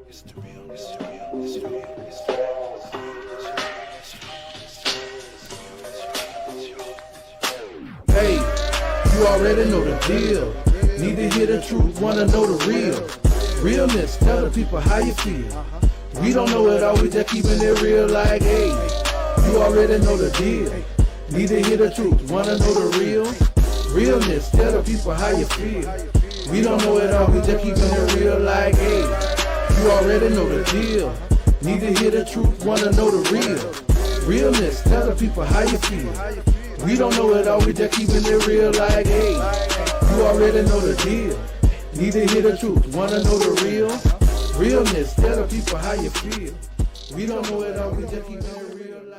Hey, you already know the deal. Need to hear the truth, wanna know the real. Realness, tell the people how you feel. We don't know it all, we just keeping it real like, hey, you already know the deal. Need to hear the truth, wanna know the real. Realness, tell the people how you feel. We don't know it all, we just keeping it real like, hey, you already know the deal. Need to hear the truth, wanna know the real. Realness, tell the people how you feel. We don't know it all, we just keeping it real like, hey, you already know the deal. Need to hear the truth, wanna know the real. Realness, tell the people how you feel. We don't know it all, we just keeping it real like.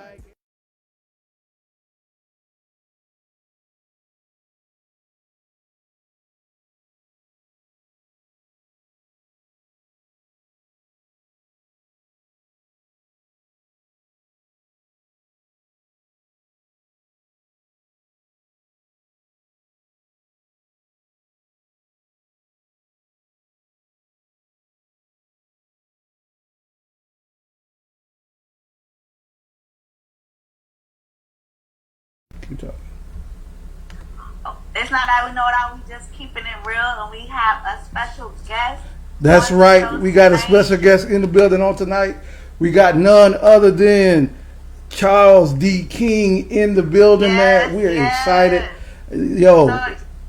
It's not that we know it all, we just keeping it real, and we have a special guest. That's right. We got a special guest in the building on tonight. We got none other than Charles D. King in the building, man. We are excited. Yo,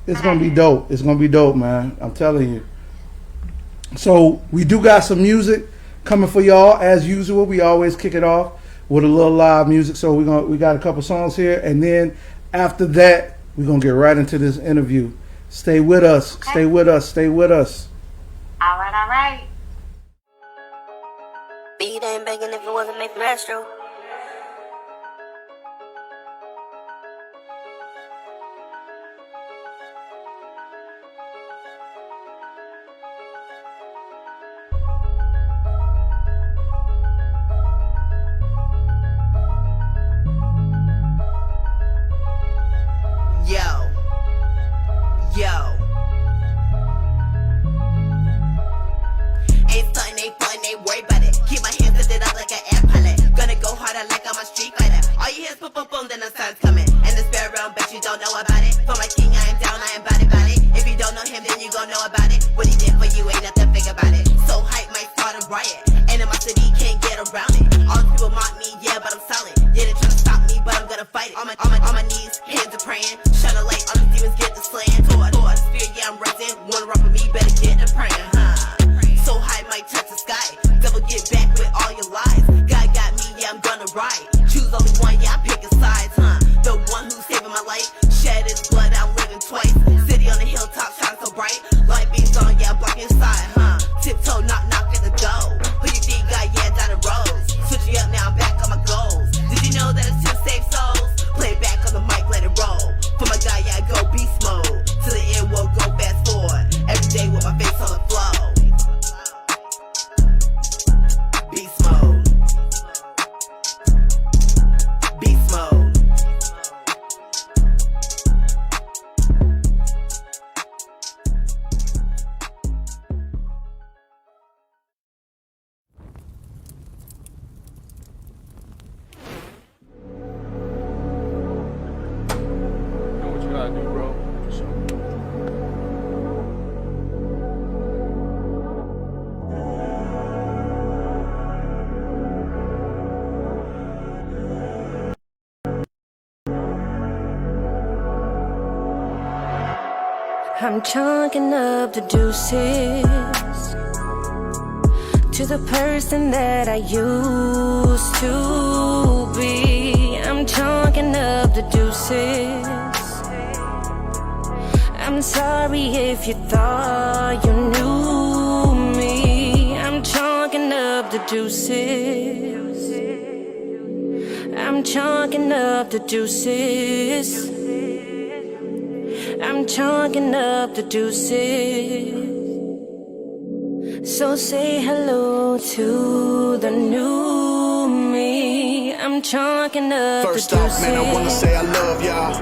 it's going to be dope. It's going to be dope, man. I'm telling you. So we do got some music coming for y'all. As usual, we always kick it off with a little live music. So we got a couple songs here, and then after that, we're gonna get right into this interview. Stay with us. Okay. Stay with us. Stay with us. All right, all right. Beat ain't begging if it wasn't made from Astro. I'm chalking up the deuces to the person that I used to be. I'm chalking up the deuces. I'm sorry if you thought you knew me. I'm chalking up the deuces. I'm chalking up the deuces. I'm chalking up the deuces. So say hello to the new me. I'm chalking up the deuces. First off, man, I wanna say I love y'all.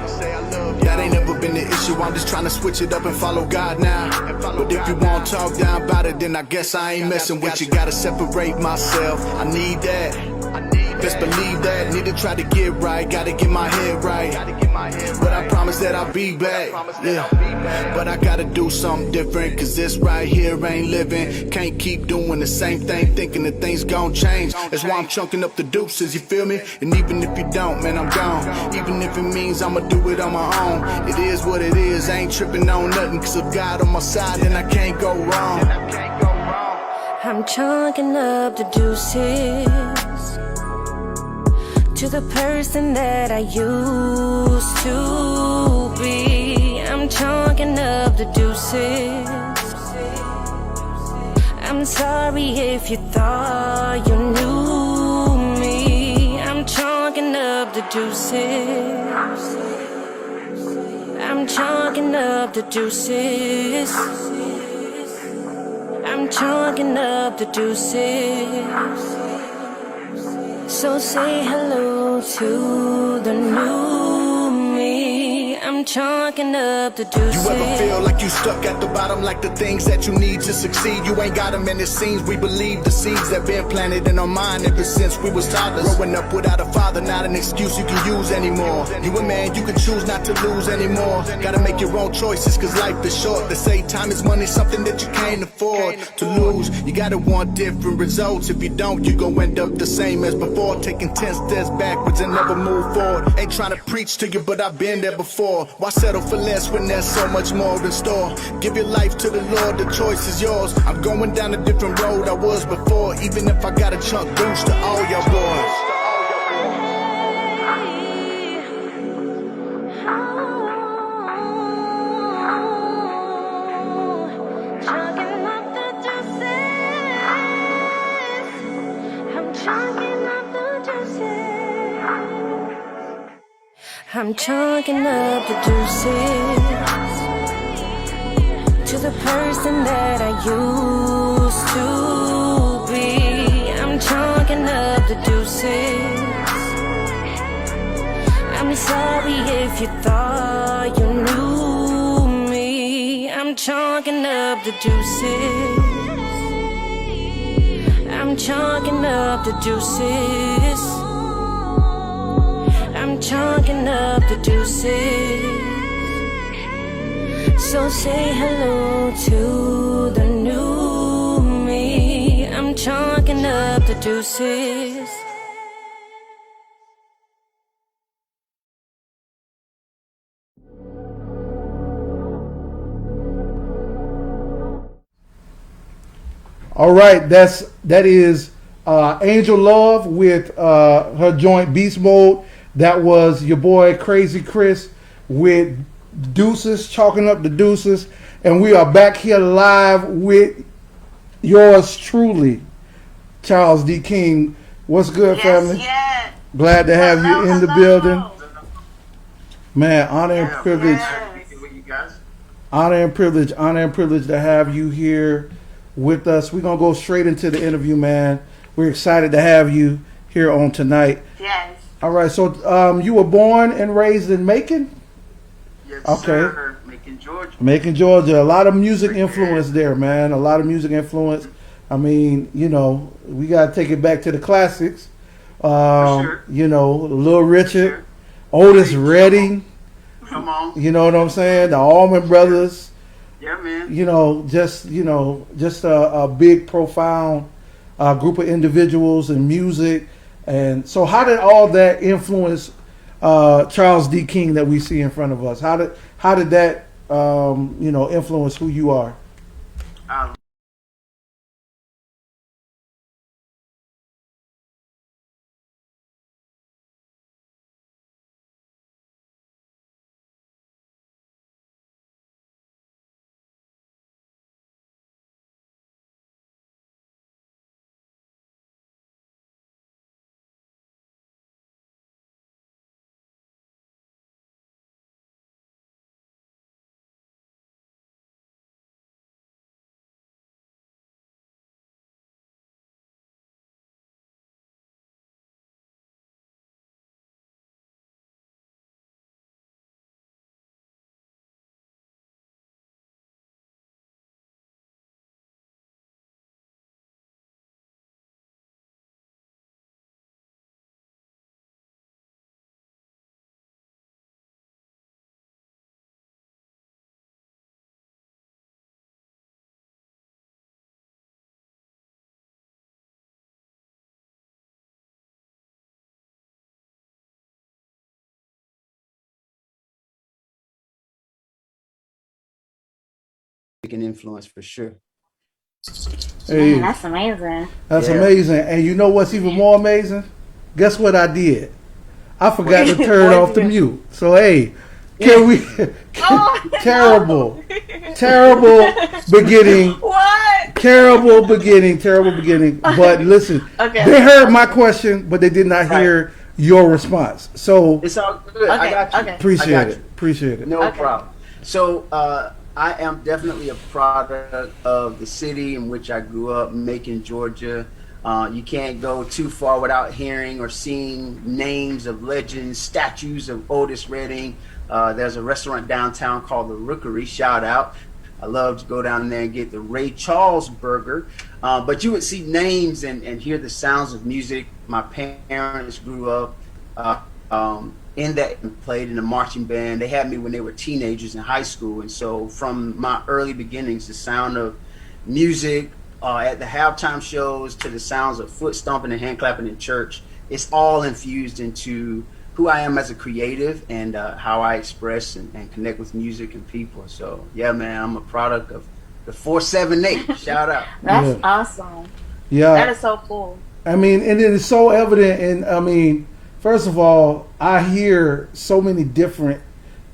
That ain't never been the issue, I'm just trying to switch it up and follow God now. But if you won't talk down about it, then I guess I ain't messing with you. Gotta separate myself, I need that. Best believe that, need to try to get right, gotta get my head right. But I promise that I'll be back, yeah. But I gotta do something different, cause this right here ain't living. Can't keep doing the same thing, thinking that things gon' change. That's why I'm chunking up the deuces, you feel me? And even if you don't, man, I'm gone. Even if it means I'ma do it on my own. It is what it is, I ain't tripping on nothing. Cause if God on my side, then I can't go wrong. I'm chunking up the deuces to the person that I used to be. I'm chunking up the deuces. I'm sorry if you thought you knew me. I'm chunking up the deuces. I'm chunking up the deuces. I'm chunking up the deuces. So say hello to the new me. I'm chunking up the deuces. You ever feel like you stuck at the bottom, like the things that you need to succeed? You ain't got them, and it seems we believe the seeds that been planted in our mind ever since we was toddlers. Growing up without a father, not an excuse you can use anymore. You a man, you can choose not to lose anymore. Gotta make your own choices, cause life is short. They say time is money, something that you can't afford to lose. You gotta want different results. If you don't, you gon' end up the same as before, taking 10 steps backwards and never move forward. Ain't trying to preach to you, but I've been there before. Why settle for less when there's so much more in store? Give your life to the Lord, the choice is yours. I'm going down a different road I was before, even if I got a chunk deuce to all your boys. I'm chunking up the deuces to the person that I used to be. I'm chunking up the deuces. I'm sorry if you thought you knew me. I'm chunking up the deuces. I'm chunking up the deuces. I'm chunking up the deuces. So say hello to the new me. I'm chunking up the deuces. All right, that is Angel Love with her joint Beast Mode. That was your boy CrazyChris with Deuces, chalking up the deuces. And we are back here live with yours truly, Charles D. King. What's good, family? Yes. Glad to have you in the building. Man, honor and privilege. Honor and privilege to have you here with us. We're going to go straight into the interview, man. We're excited to have you here on tonight. Yes. All right, so you were born and raised in Macon? Yes, okay. Sir. Macon, Georgia. Macon, Georgia. A lot of music influence there, man. A lot of music influence. I mean, you know, we got to take it back to the classics. Sure. You know, Little Richard, Otis Redding. Come on. You know what I'm saying? The Allman Brothers. Yeah, man. You know, just a big, profound group of individuals and music. And so how did all that influence Charles D. King that we see in front of us? How did that influence who you are? an influence for sure. Hey, Man, that's amazing. that's Yeah. amazing. And you know what's even more amazing? Guess what I did? I forgot to turn What off the you do? mute. So hey, can we? Oh, terrible, terrible beginning. What? Terrible beginning. Terrible beginning. But listen, Okay. they heard my question, but they did not hear your response. So It's all good. I Okay, got you. okay. appreciate I got it. you. Appreciate it. No Okay. problem. So I am definitely a product of the city in which I grew up, Macon, Georgia. You can't go too far without hearing or seeing names of legends, statues of Otis Redding. There's a restaurant downtown called the Rookery. Shout out. I love to go down there and get the Ray Charles burger. But you would see names and hear the sounds of music. My parents grew up in that and played in a marching band. They had me when they were teenagers in high school. And so from my early beginnings, the sound of music at the halftime shows to the sounds of foot stomping and hand clapping in church, it's all infused into who I am as a creative and how I express and connect with music and people. So yeah, man, I'm a product of the 478. Shout out. That's Yeah. awesome. Yeah. That is so cool. I mean, and it is so evident. And I mean, first of all, I hear so many different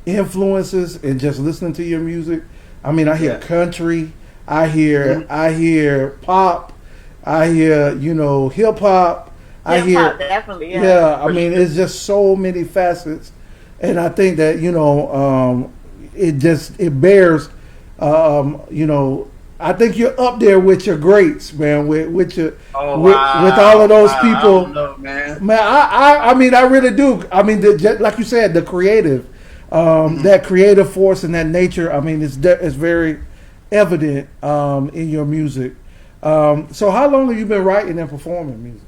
influences in just listening to your music. I mean, I hear Yeah. country, I hear pop, I hear hip hop, I Hip hear hop, definitely. Yeah. yeah. I mean, it's just so many facets, and I think that it bears. I think you're up there with your greats, man. With your with all of those people. I don't know, man. Man, I mean, I really do. I mean, like you said, the creative, that creative force and that nature. I mean, it's very evident in your music. So, how long have you been writing and performing music?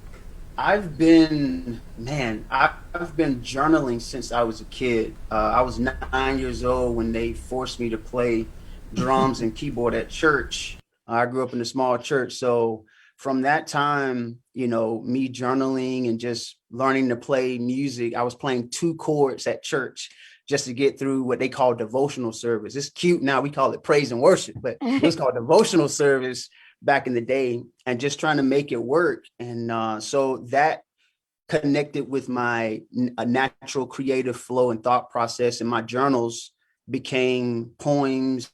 I've been journaling since I was a kid. I was 9 years old when they forced me to play drums and keyboard at church. I grew up in a small church. So from that time, me journaling and just learning to play music, I was playing 2 chords at church just to get through what they call devotional service. It's cute now. We call it praise and worship, but it was called devotional service back in the day, and just trying to make it work. And so that connected with my natural creative flow and thought process, and my journals became poems,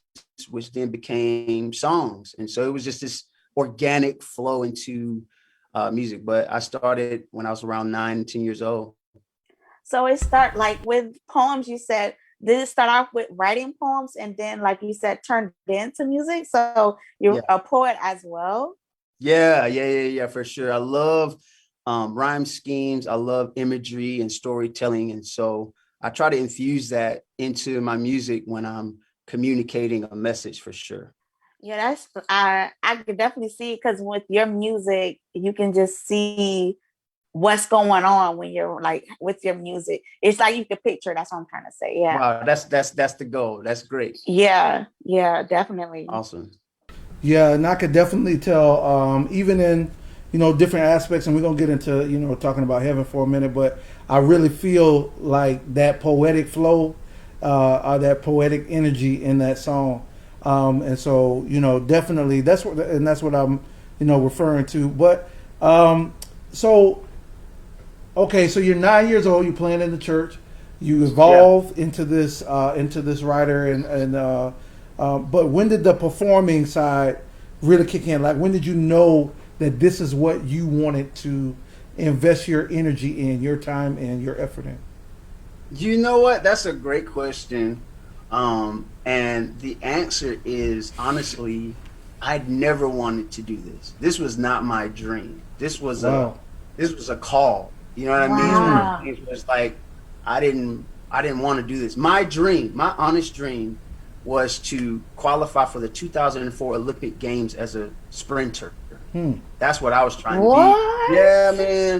which then became songs. And so it was just this organic flow into music. But I started when I was around 9, 10 years old. So it start like with poems. You said, did it start off with writing poems and then, like you said, turned into music? So you're a poet as well? Yeah, for sure. I love rhyme schemes. I love imagery and storytelling. And so I try to infuse that into my music when I'm communicating a message, for sure. Yeah, that's I could definitely see, because with your music, you can just see what's going on when you're like with your music. It's like you can picture. That's what I'm trying to say. Yeah. Wow, that's the goal. That's great. Yeah, definitely. Awesome. Yeah, and I could definitely tell, even in different aspects, and we're gonna get into talking about heaven for a minute, but I really feel like that poetic flow, or that poetic energy in that song, and so definitely that's what I'm referring to. But so okay, so you're 9 years old, you're playing in the church, you evolve into this writer, and but when did the performing side really kick in? Like, when did you know that this is what you wanted to invest your energy in, your time and your effort in? You know what? That's a great question. And the answer is, honestly, I'd never wanted to do this. This was not my dream. This was a call. You know what I mean? It was like, I didn't want to do this. My honest dream was to qualify for the 2004 Olympic Games as a sprinter. That's what I was trying to be.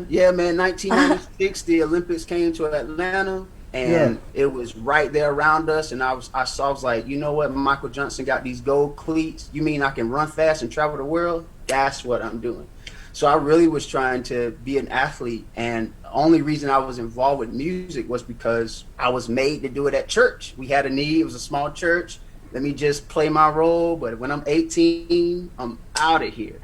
Yeah, man. 1996, the Olympics came to Atlanta, and it was right there around us. And I was like, you know what? Michael Johnson got these gold cleats. You mean I can run fast and travel the world? That's what I'm doing. So I really was trying to be an athlete, and the only reason I was involved with music was because I was made to do it at church. We had a need. It was a small church. let me just play my role. But when I'm 18, I'm out of here.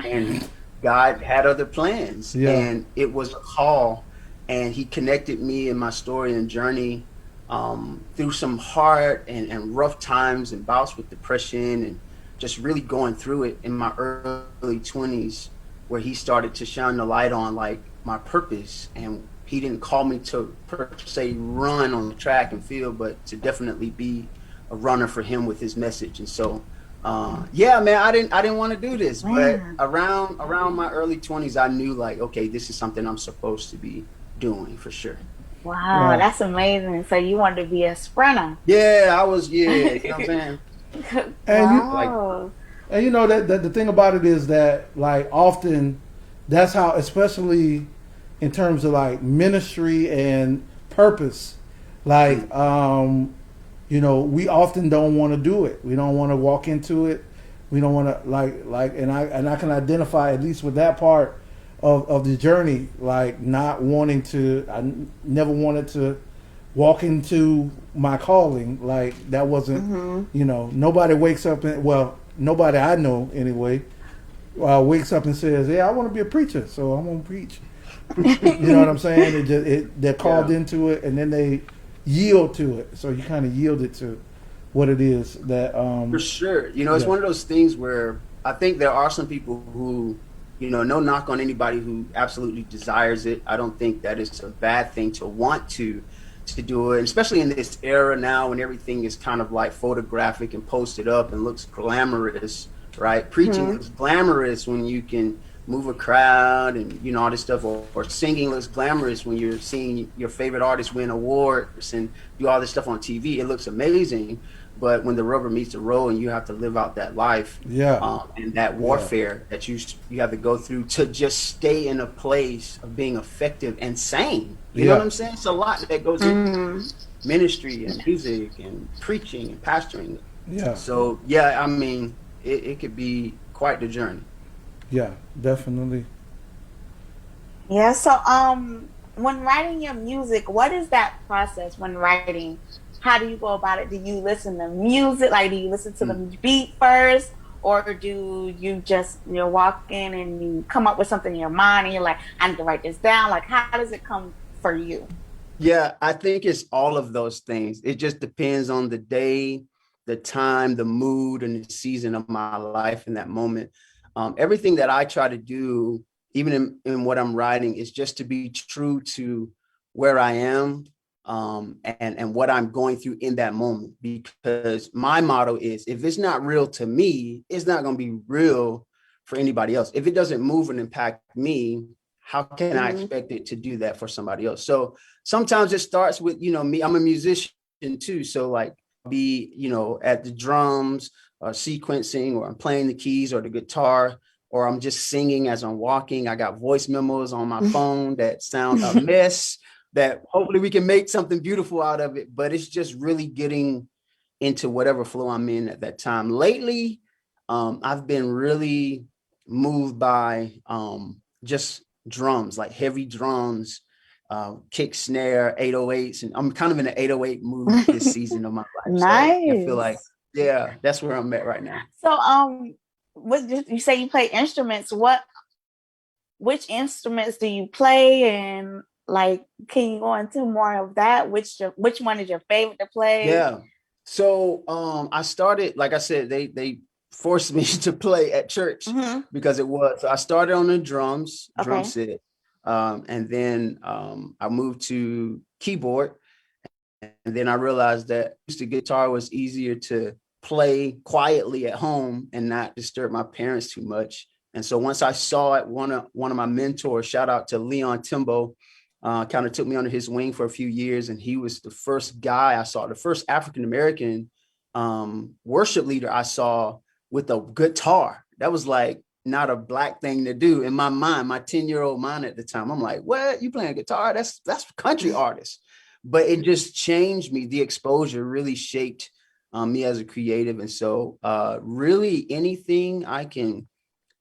And God had other plans, and it was a call, and he connected me in my story and journey through some hard and rough times and bouts with depression and just really going through it in my early 20s, where he started to shine the light on like my purpose. And he didn't call me to per se run on the track and field, but to definitely be a runner for him with his message. And so yeah, man, I didn't want to do this, but around my early 20s, I knew like, okay, this is something I'm supposed to be doing for sure. Wow, that's amazing. So you wanted to be a sprinter? Yeah, I was. Yeah, you know what I'm saying. And you know that the thing about it is that like often that's how, especially in terms of like ministry and purpose, like you know, we often don't want to do it. We don't want to walk into it. We don't want to like and I can identify at least with that part of the journey, like not wanting to. I never wanted to walk into my calling. Like that wasn't, you know, nobody wakes up and, well, nobody I know anyway, wakes up and says, "Yeah, I want to be a preacher, so I'm gonna preach." You know what I'm saying? They're called into it, and then they yield to it. So you kind of yielded to what it is that. For sure, you know, it's one of those things where I think there are some people who, you know, no knock on anybody who absolutely desires it. I don't think that it's a bad thing to want to do it, especially in this era now when everything is kind of like photographic and posted up and looks glamorous, right? Preaching looks glamorous when you can move a crowd and, you know, all this stuff, or singing looks glamorous when you're seeing your favorite artist win awards and do all this stuff on TV. It looks amazing. But when the rubber meets the road and you have to live out that life, and that warfare that you have to go through to just stay in a place of being effective and sane. You know what I'm saying? It's a lot that goes into ministry and music and preaching and pastoring. Yeah. So yeah, I mean, it could be quite the journey. Yeah, definitely. Yeah. So when writing your music, what is that process when writing? How do you go about it? Do you listen to music? Like, do you listen to the beat first? Or do you just, you walk in and you come up with something in your mind and you're like, I need to write this down? Like, how does it come for you? Yeah, I think it's all of those things. It just depends on the day, the time, the mood, and the season of my life in that moment. Everything that I try to do, even in what I'm writing, is just to be true to where I am. And what I'm going through in that moment, because my motto is, if it's not real to me, it's not going to be real for anybody else. If it doesn't move and impact me, how can I expect it to do that for somebody else? So sometimes it starts with, you know, me, I'm a musician too. So like be, you know, at the drums or sequencing, or I'm playing the keys or the guitar, or I'm just singing as I'm walking. I got voice memos on my phone that sound a mess, that hopefully we can make something beautiful out of it. But it's just really getting into whatever flow I'm in at that time. Lately, I've been really moved by just drums, like heavy drums, kick, snare, 808s. And I'm kind of in an 808 mood this season of my life. Nice. So I feel like, yeah, that's where I'm at right now. So you say you play instruments. Which instruments do you play? And like, can you go into more of that? Which one is your favorite to play? Yeah. So I started, like I said, they forced me to play at church because it was. So I started on the drum set, and then I moved to keyboard, and then I realized that the guitar was easier to play quietly at home and not disturb my parents too much. And so once I saw it, one of my mentors, shout out to Leon Timbo, kind of took me under his wing for a few years. And he was the first guy I saw, the first African-American worship leader I saw with a guitar. That was like not a black thing to do in my mind, my 10-year-old mind at the time. I'm like, what? You playing guitar? That's country artist. But it just changed me. The exposure really shaped me as a creative. And so really anything I can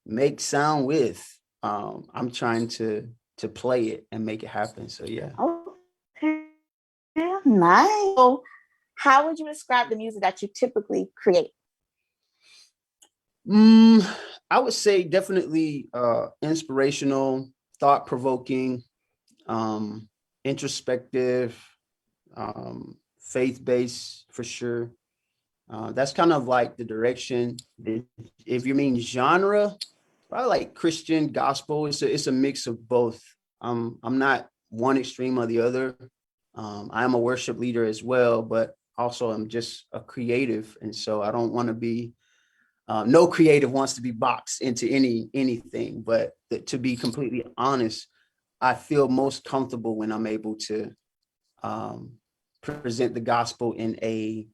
make sound with, I'm trying to play it and make it happen. So yeah. Okay. Nice. How would you describe the music that you typically create? I would say definitely inspirational, thought-provoking, introspective, faith-based for sure. That's kind of like the direction. If you mean genre, probably like Christian gospel. It's a mix of both. I'm not one extreme or the other. I am a worship leader as well, but also I'm just a creative, and so I don't want to be. No creative wants to be boxed into anything, but to be completely honest, I feel most comfortable when I'm able to present the gospel in a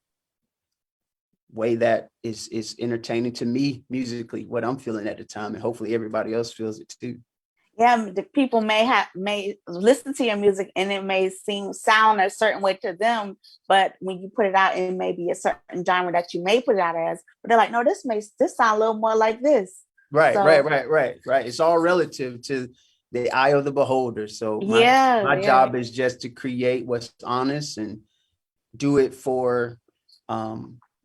way that is entertaining to me musically, what I'm feeling at the time, and hopefully everybody else feels it too. Yeah, the people may listen to your music and it may sound a certain way to them, but when you put it out, it may be a certain genre that you may put it out as, but they're like, no, this sound a little more like this. Right, So, right. It's all relative to the eye of the beholder. So my job is just to create what's honest and do it for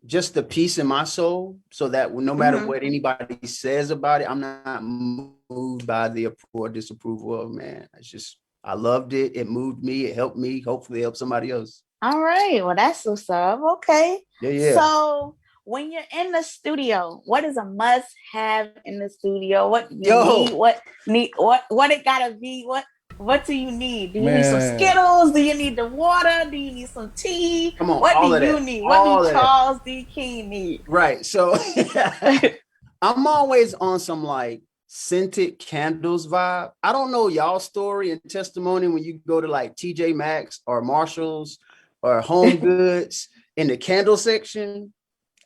just the peace in my soul, so that no matter what anybody says about it, I'm not moved by the approval or disapproval of man. It's just, I loved it. It moved me. It helped me. Hopefully it helped somebody else. All right. Well, that's what's up. Okay. Yeah. So when you're in the studio, what is a must have in the studio? What you need? What it gotta be? What do you need? Do you need some Skittles? Do you need the water? Do you need some tea? Come on, what all do of you that. need? All What do Charles D. King need? Right. So I'm always on some like scented candles vibe. I don't know y'all story and testimony when you go to like TJ Maxx or Marshalls or Home Goods in the candle section.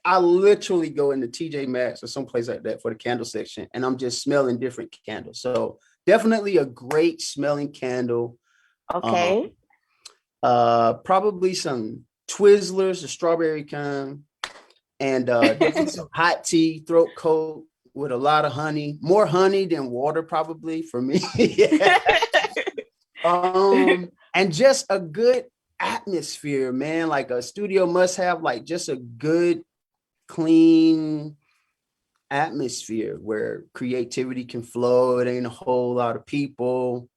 I literally go into TJ Maxx or someplace like that for the candle section, and I'm just smelling different candles. So definitely a great smelling candle. Okay. Probably some Twizzlers, the strawberry kind, and some hot tea, throat coat with a lot of honey, more honey than water, probably for me. And just a good atmosphere, man. Like a studio must have like just a good, clean atmosphere where creativity can flow. It ain't a whole lot of people.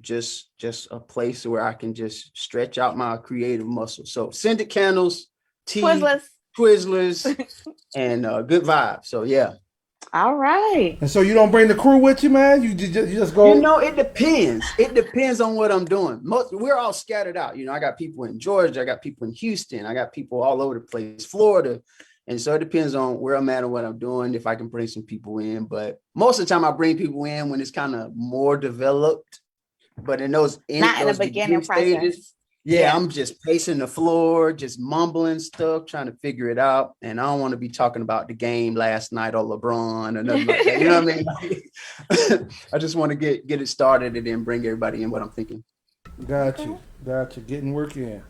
Just a place where I can just stretch out my creative muscles. So scented candles, tea, Twizzlers, and good vibe. So yeah. All right. And so you don't bring the crew with you, man? You just go? You know, it depends. It depends on what I'm doing. We're all scattered out. You know, I got people in Georgia. I got people in Houston. I got people all over the place, Florida. And so it depends on where I'm at and what I'm doing, if I can bring some people in. But most of the time I bring people in when it's kind of more developed. But in those beginning stages, yeah, I'm just pacing the floor, just mumbling stuff, trying to figure it out. And I don't want to be talking about the game last night or LeBron or nothing like that. You know what I mean? I just want to get it started and then bring everybody in what I'm thinking. Got you. Getting work in.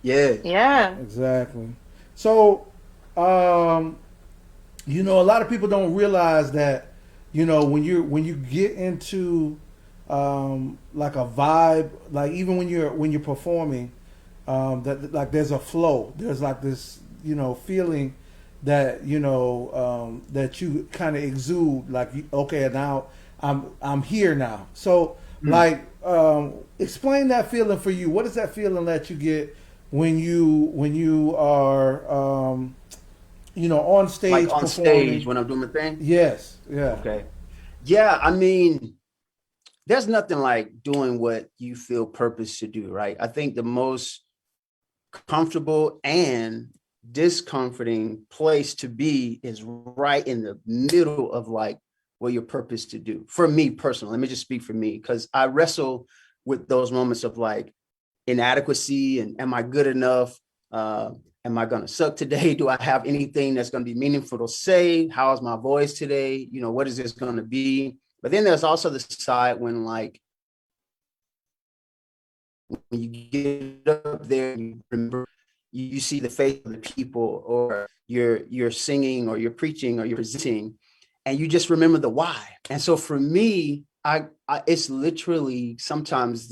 Yeah. Exactly. So, you know, a lot of people don't realize that, you know, when you get into like a vibe, like even when you're performing, that like there's a flow. There's like this, you know, feeling that, you know, that you kind of exude, like, okay, now I'm here now. So like, explain that feeling for you. What is that feeling that you get when you are you know, on stage, like on performing? stage when I'm doing the thing? Yes. Yeah. Okay. Yeah, I mean, there's nothing like doing what you feel purpose to do, right? I think the most comfortable and discomforting place to be is right in the middle of like what your purpose to do. For me personally, let me just speak for me, because I wrestle with those moments of like inadequacy and am I good enough? Am I going to suck today? Do I have anything that's going to be meaningful to say? How is my voice today? You know, what is this going to be? But then there's also the side when like, when you get up there, you remember, you see the face of the people, or you're singing or you're preaching or you're presenting, and you just remember the why. And so for me, I it's literally sometimes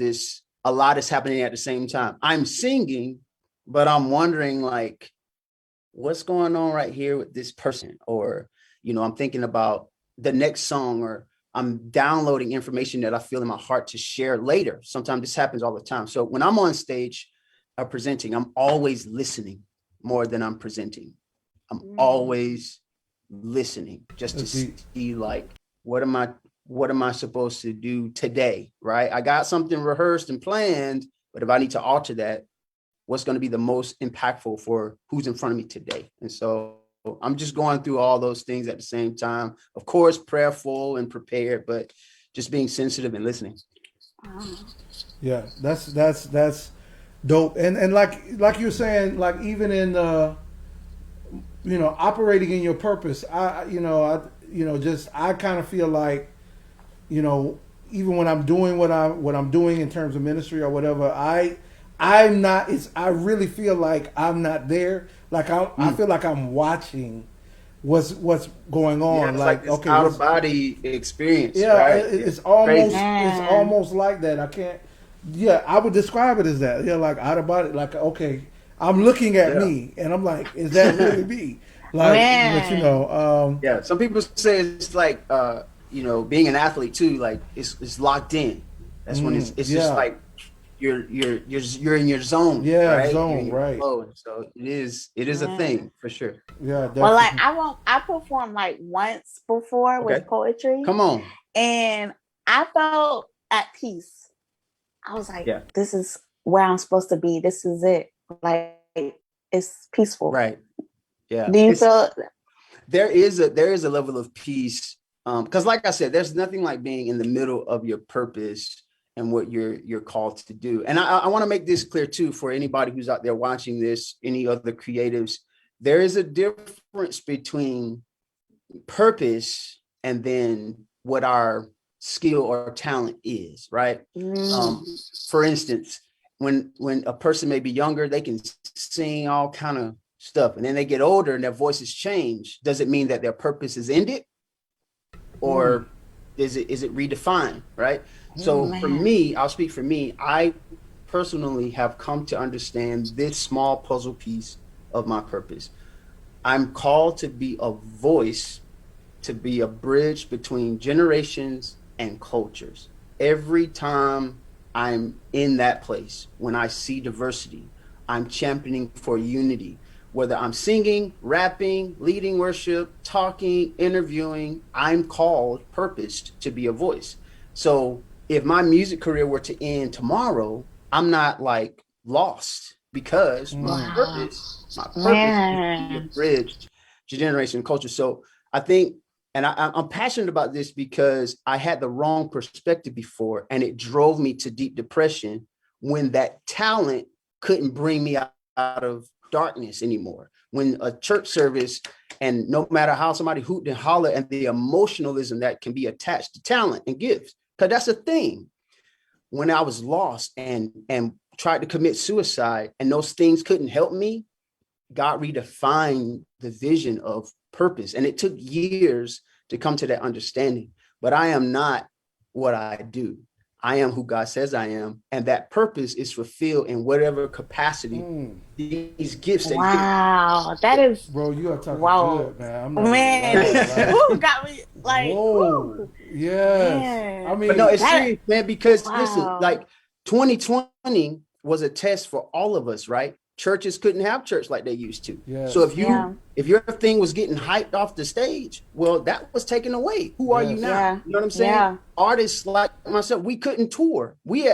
a lot is happening at the same time. I'm singing, but I'm wondering like, what's going on right here with this person? Or, I'm thinking about the next song, or I'm downloading information that I feel in my heart to share later. Sometimes this happens all the time. So when I'm on stage presenting, I'm always listening more than I'm presenting. I'm always listening just to see like, what am I supposed to do today? Right. I got something rehearsed and planned, but if I need to alter that, what's going to be the most impactful for who's in front of me today? And so I'm just going through all those things at the same time, of course, prayerful and prepared, but just being sensitive and listening. Yeah, that's dope. And like you're saying, like even in operating in your purpose, I kind of feel like, even when I'm doing what I'm doing in terms of ministry or whatever, I'm not. I really feel like I'm not there. Like I feel like I'm watching what's going on. Yeah, it's like this okay, out of body experience. Yeah, right? It's almost like that. I can't. Yeah, I would describe it as that. Yeah, like out of body. Like okay, I'm looking at me, and I'm like, is that really me? Like, but, yeah. Some people say it's like being an athlete too. Like it's locked in. That's when it's just like. You're in your zone, right? Zone, right? So it is a thing for sure. Yeah, definitely. Well, like I performed like once before with poetry. Come on, and I felt at peace. I was like, this is where I'm supposed to be. This is it. Like it's peaceful, right? Yeah. Do you feel there is a level of peace? Because, like I said, there's nothing like being in the middle of your purpose and what you're called to do. And I want to make this clear too, for anybody who's out there watching this, any other creatives, there is a difference between purpose and then what our skill or talent is, right? For instance, when a person may be younger, they can sing all kind of stuff, and then they get older and their voices change. Does it mean that their purpose is ended? Or is it redefined, right? So for me, I'll speak for me. I personally have come to understand this small puzzle piece of my purpose. I'm called to be a voice, to be a bridge between generations and cultures. Every time I'm in that place, when I see diversity, I'm championing for unity. Whether I'm singing, rapping, leading worship, talking, interviewing, I'm called, purposed to be a voice. So if my music career were to end tomorrow, I'm not like lost, because my purpose is to be a bridge to generation and culture. So I think, and I'm passionate about this because I had the wrong perspective before, and it drove me to deep depression when that talent couldn't bring me out of darkness anymore. When a church service, and no matter how somebody hoot and holler, and the emotionalism that can be attached to talent and gifts, because that's a thing. When I was lost and tried to commit suicide, and those things couldn't help me, God redefined the vision of purpose. And it took years to come to that understanding. But I am not what I do. I am who God says I am. And that purpose is fulfilled in whatever capacity these gifts. That is. Bro, you are talking good, man. I'm not man. Got me like. Whoa. Yes. I mean, but no, it's serious, man, because listen, like 2020 was a test for all of us, right? Churches couldn't have church like they used to. Yes. So if your thing was getting hyped off the stage, well, that was taken away. Who are you now? Yeah. You know what I'm saying? Yeah. Artists like myself, we couldn't tour. We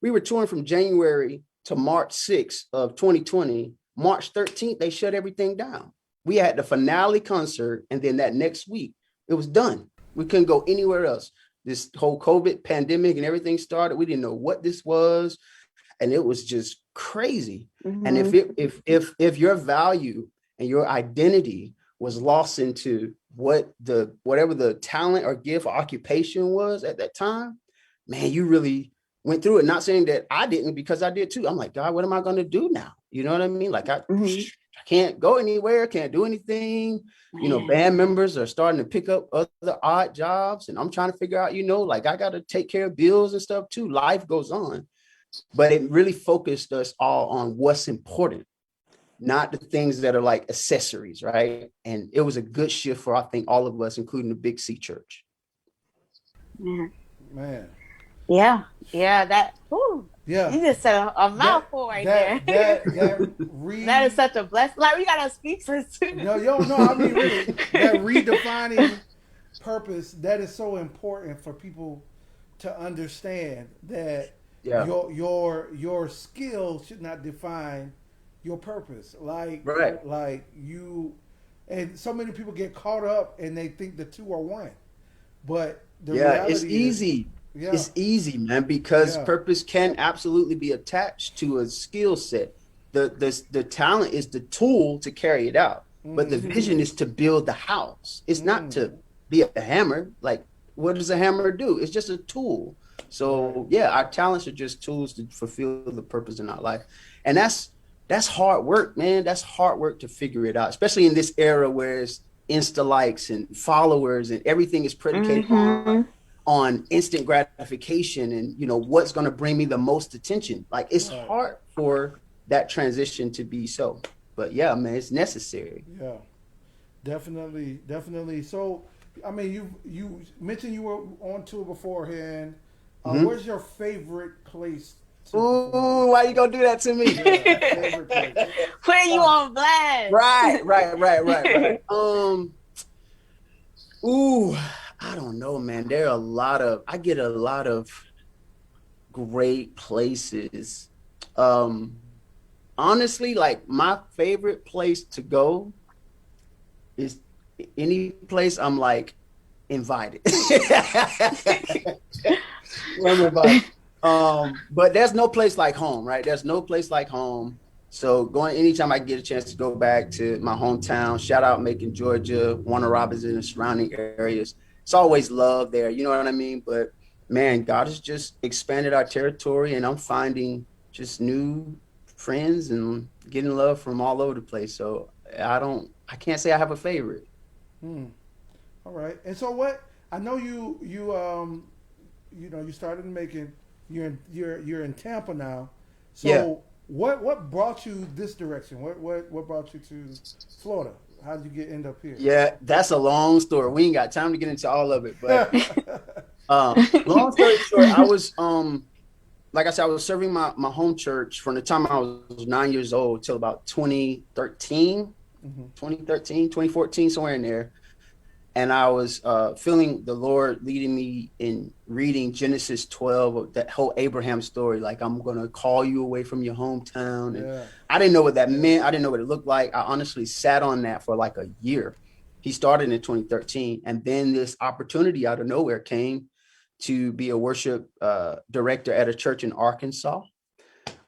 were touring from January to March 6th of 2020. March 13th, they shut everything down. We had the finale concert, and then that next week, it was done. We couldn't go anywhere else. This whole COVID pandemic and everything started. We didn't know what this was. And it was just crazy. And if your value and your identity was lost into whatever the talent or gift or occupation was at that time, man, you really went through it. Not saying that I didn't, because I did too. I'm like, God, what am I going to do now? You know what I mean? Like I can't go anywhere, can't do anything. You know, band members are starting to pick up other odd jobs, and I'm trying to figure out, like I got to take care of bills and stuff too. Life goes on. but it really focused us all on what's important, not the things that are like accessories, right? And it was a good shift for, I think, all of us, including the Big C Church. Man. Yeah. That. Whew, Yeah. you just said a mouthful right there. That is such a blessing. Like, we got our speechless too. No, I mean, really, that redefining purpose, that is so important for people to understand that your skill should not define your purpose. Like you, and so many people get caught up and they think the two are one. But the reality it's easy. Yeah. It's easy, man, because purpose can absolutely be attached to a skill set. The talent is the tool to carry it out, but the vision is to build the house. It's not to be a hammer. Like, what does a hammer do? It's just a tool. So our talents are just tools to fulfill the purpose in our life. And that's hard work, man. That's hard work to figure it out, especially in this era where it's Insta likes and followers and everything is predicated on instant gratification and, you know, what's going to bring me the most attention. Like, it's hard for that transition to be so. But yeah, man, it's necessary. Yeah, definitely. So, I mean, you mentioned you were on tour beforehand. Where's your favorite place? Ooh, why you gonna do that to me? Favorite place. Putting you on blast. Right. I don't know, man. I get a lot of great places. Honestly, like, my favorite place to go is any place I'm like invited. But there's no place like home, right? There's no place like home. So anytime I get a chance to go back to my hometown, shout out Macon, Georgia, Warner Robins and the surrounding areas. It's always love there, you know what I mean? But man, God has just expanded our territory, and I'm finding just new friends and getting love from all over the place. So I can't say I have a favorite. All right. And so what? I know you started in Macon. You're in Tampa now. So what brought you this direction? What brought you to Florida? How did you end up here? Yeah, that's a long story. We ain't got time to get into all of it, but long story short, I was like I said, I was serving my home church from the time I was 9 years old till about 2013, 2014, somewhere in there. And I was feeling the Lord leading me in reading Genesis 12, of that whole Abraham story. Like, I'm going to call you away from your hometown. And I didn't know what that meant. I didn't know what it looked like. I honestly sat on that for like a year. He started in 2013. And then this opportunity out of nowhere came to be a worship director at a church in Arkansas.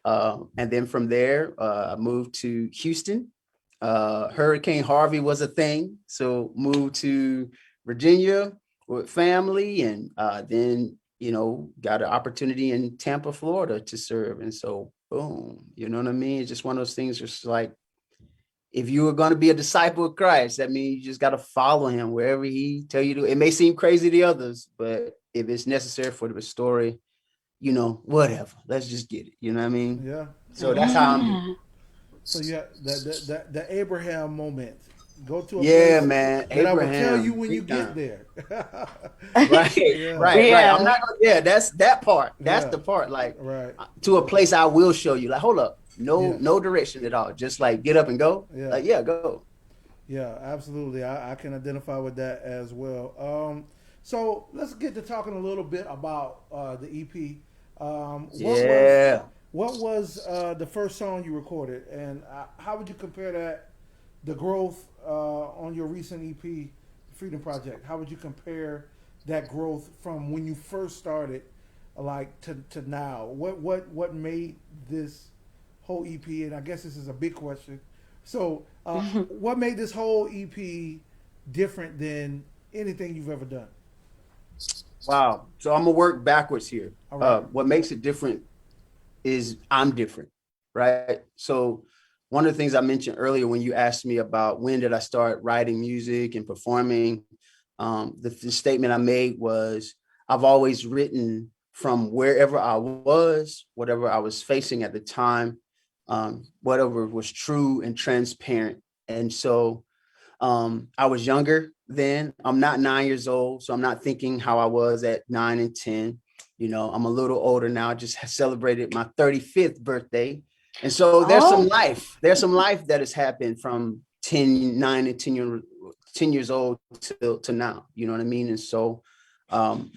And then from there, I moved to Houston. Hurricane Harvey was a thing, so moved to Virginia with family, and then got an opportunity in Tampa, Florida to serve. And so boom, you know what I mean? It's just one of those things, just like, if you were going to be a disciple of Christ, that means you just got to follow him wherever he tell you to. It may seem crazy to others, but if it's necessary for the story, whatever, let's just get it. You know what I mean? Yeah. So that's how I'm. So the Abraham moment. Go to a place, man. And I will tell you when you get there. Right. I'm not gonna. That's that part. That's the part. Like, to a place I will show you. Like, hold up, no direction at all. Just like, get up and go. Yeah. Like, go. Yeah, absolutely. I can identify with that as well. So let's get to talking a little bit about the EP. What was the first song you recorded, and how would you compare the growth on your recent EP, Freedom Project? How would you compare that growth from when you first started, like to now? What made this whole EP? And I guess this is a big question. So, what made this whole EP different than anything you've ever done? Wow. So I'm gonna work backwards here. All right. What makes it different is I'm different, right? So one of the things I mentioned earlier when you asked me about when did I start writing music and performing, the statement I made was, I've always written from wherever I was, whatever I was facing at the time, whatever was true and transparent. And so I was younger then. I'm not 9 years old, so I'm not thinking how I was at 9 and 10. You know, I'm a little older now. I just celebrated my 35th birthday. And so there's some life. There's some life that has happened from 9 and 10 years old to now. You know what I mean? And so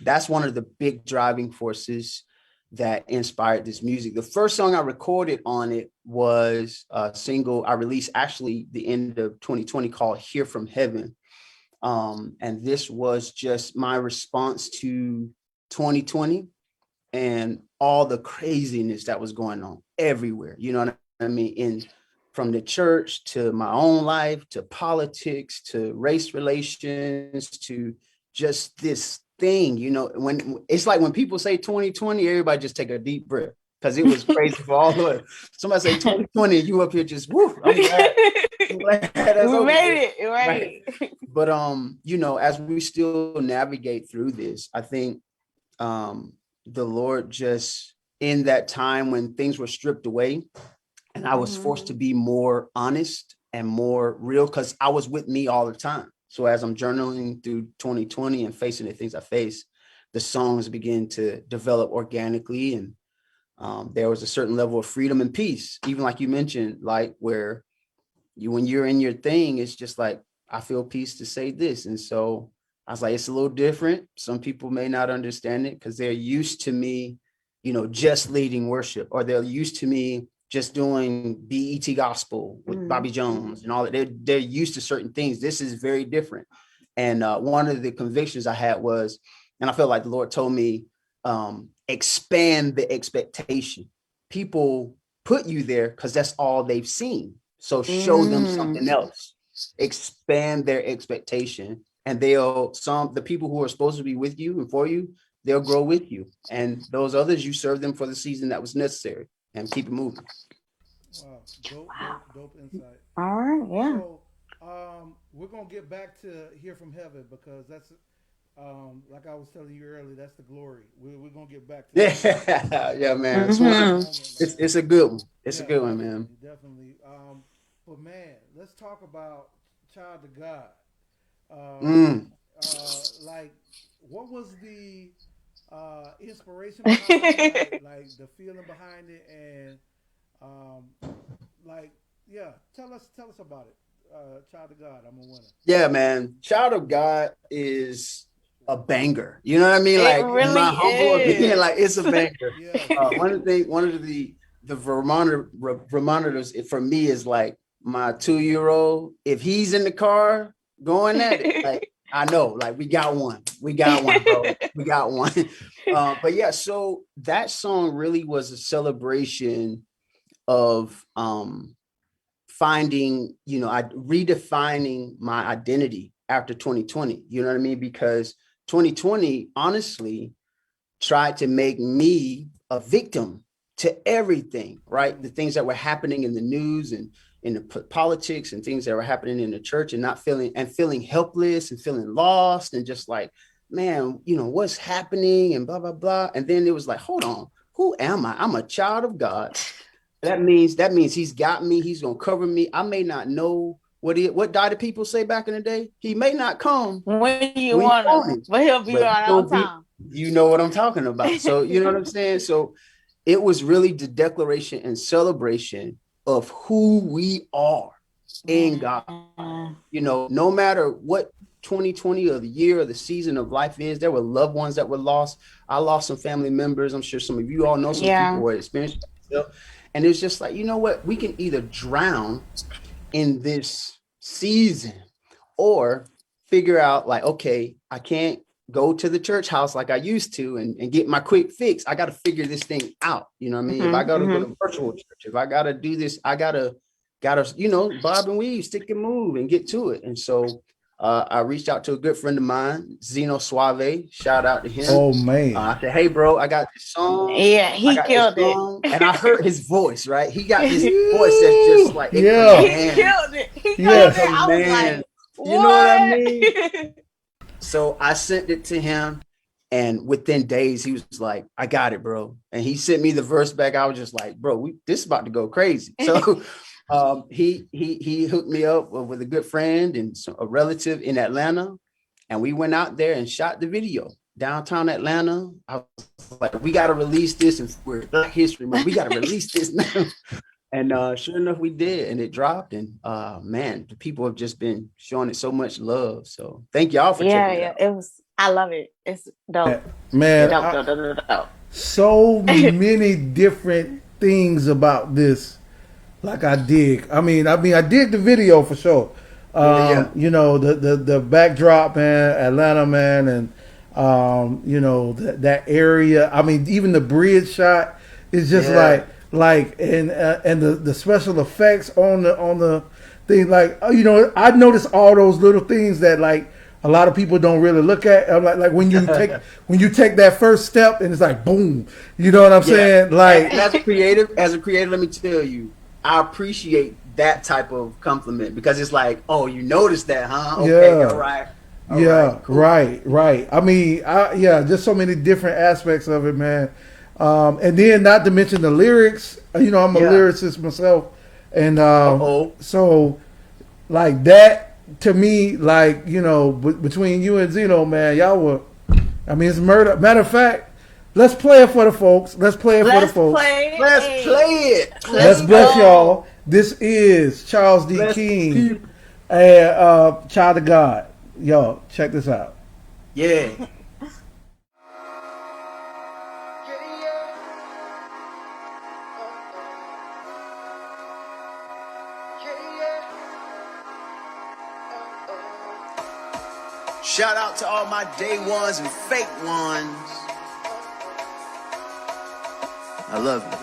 that's one of the big driving forces that inspired this music. The first song I recorded on it was a single I released actually the end of 2020 called Here from Heaven. And this was just my response to 2020 and all the craziness that was going on everywhere. You know what I mean? From the church to my own life, to politics, to race relations, to just this thing, you know, when it's like when people say 2020, everybody just take a deep breath because it was crazy for all of us. Somebody say 2020, you up here just woo. I'm glad that's we over made with. it, right? But you know, as we still navigate through this, I think the Lord just in that time when things were stripped away and I was forced to be more honest and more real because I was with me all the time. So as I'm journaling through 2020 and facing the things I face, the songs begin to develop organically. And there was a certain level of freedom and peace, even like you mentioned, like where when you're in your thing, it's just like, I feel peace to say this. And so I was like, it's a little different. Some people may not understand it because they're used to me, you know, just leading worship, or they're used to me just doing BET gospel with Bobby Jones and all that. They're used to certain things. This is very different. And one of the convictions I had was, and I felt like the Lord told me, expand the expectation. People put you there because that's all they've seen. So show them something else. Expand their expectation, and the people who are supposed to be with you and for you, they'll grow with you. And those others, you serve them for the season that was necessary and keep it moving. Wow, dope insight. All right, yeah. So we're gonna get back to Hear from Heaven because that's like I was telling you earlier, that's the glory. We're gonna get back to that. Yeah, man. It's a good one. It's a good one, man. Definitely. But man, let's talk about Child of God. Like, what was the inspiration behind it? Like the feeling behind it, and tell us about it. Child of God, I'm a winner. Yeah, man. Child of God is a banger. You know what I mean? Like, really my humble is. opinion, like it's a banger. Yeah. One of the reminders for me is like my 2-year-old. If he's in the car going at it, like I know, like we got one, bro. We got one. But yeah, so that song really was a celebration of finding, you know, redefining my identity after 2020. You know what I mean? Because 2020 honestly tried to make me a victim to everything, right? The things that were happening in the news and in the politics and things that were happening in the church, and feeling helpless and feeling lost and just like, man, you know, what's happening and blah, blah, blah. And then it was like, hold on, who am I? I'm a child of God. That means he's got me. He's going to cover me. I may not know what did people say back in the day? He may not come when you want him, but he'll be right on time. You know what I'm talking about. So, you know what I'm saying? So it was really the declaration and celebration of who we are in God. You know, no matter what 2020 or the year or the season of life is, there were loved ones that were lost. I lost some family members. I'm sure some of you all know some people who are experiencing it. And it's just like, you know what? We can either drown in this season or figure out like, okay, I can't go to the church house like I used to and get my quick fix. I got to figure this thing out. You know what I mean? If I got to go to virtual church, if I got to do this, I gotta, you know, bob and weave, stick and move and get to it. And so I reached out to a good friend of mine, Zeno Suavé. Shout out to him. Oh man! I said, "Hey, bro, I got this song." Yeah, he killed it. And I heard his voice. Right, he got this voice that's just like, he killed it. He killed it. I was like, you know what I mean? So I sent it to him, And within days, he was like, I got it, bro. And he sent me the verse back. I was just like, bro, this is about to go crazy. So he hooked me up with a good friend and a relative in Atlanta. And we went out there and shot the video downtown Atlanta. I was like, we got to release this. And we're Black History Month. We got to release this now. And sure enough, we did. And it dropped. And man, the people have just been showing it so much love. So thank y'all for checking it out. I love it. It's dope. Man, Dope. so many different things about this. Like I dig. I mean, I dig the video for sure. You know, the backdrop, man, Atlanta, man, and you know, that area. I mean, even the bridge shot is just like and the special effects on the thing. Like, you know, I noticed all those little things that like a lot of people don't really look at. Like when you take that first step and it's like boom. You know what I'm saying? Like as a creative, let me tell you, I appreciate that type of compliment because it's like, oh, you noticed that, huh? Okay, all right. Cool. Right. I mean, just so many different aspects of it, man. And then not to mention the lyrics. You know, I'm a lyricist myself, and so like that to me, like, you know, between you and Zeno, man, y'all were. I mean, it's murder. Matter of fact, let's play it for the folks. Let's play it. Let's play it. Let's bless y'all. This is Charles D. King, and Child of God. Yo, check this out. Yeah. Shout out to all my day ones and fake ones. I love you.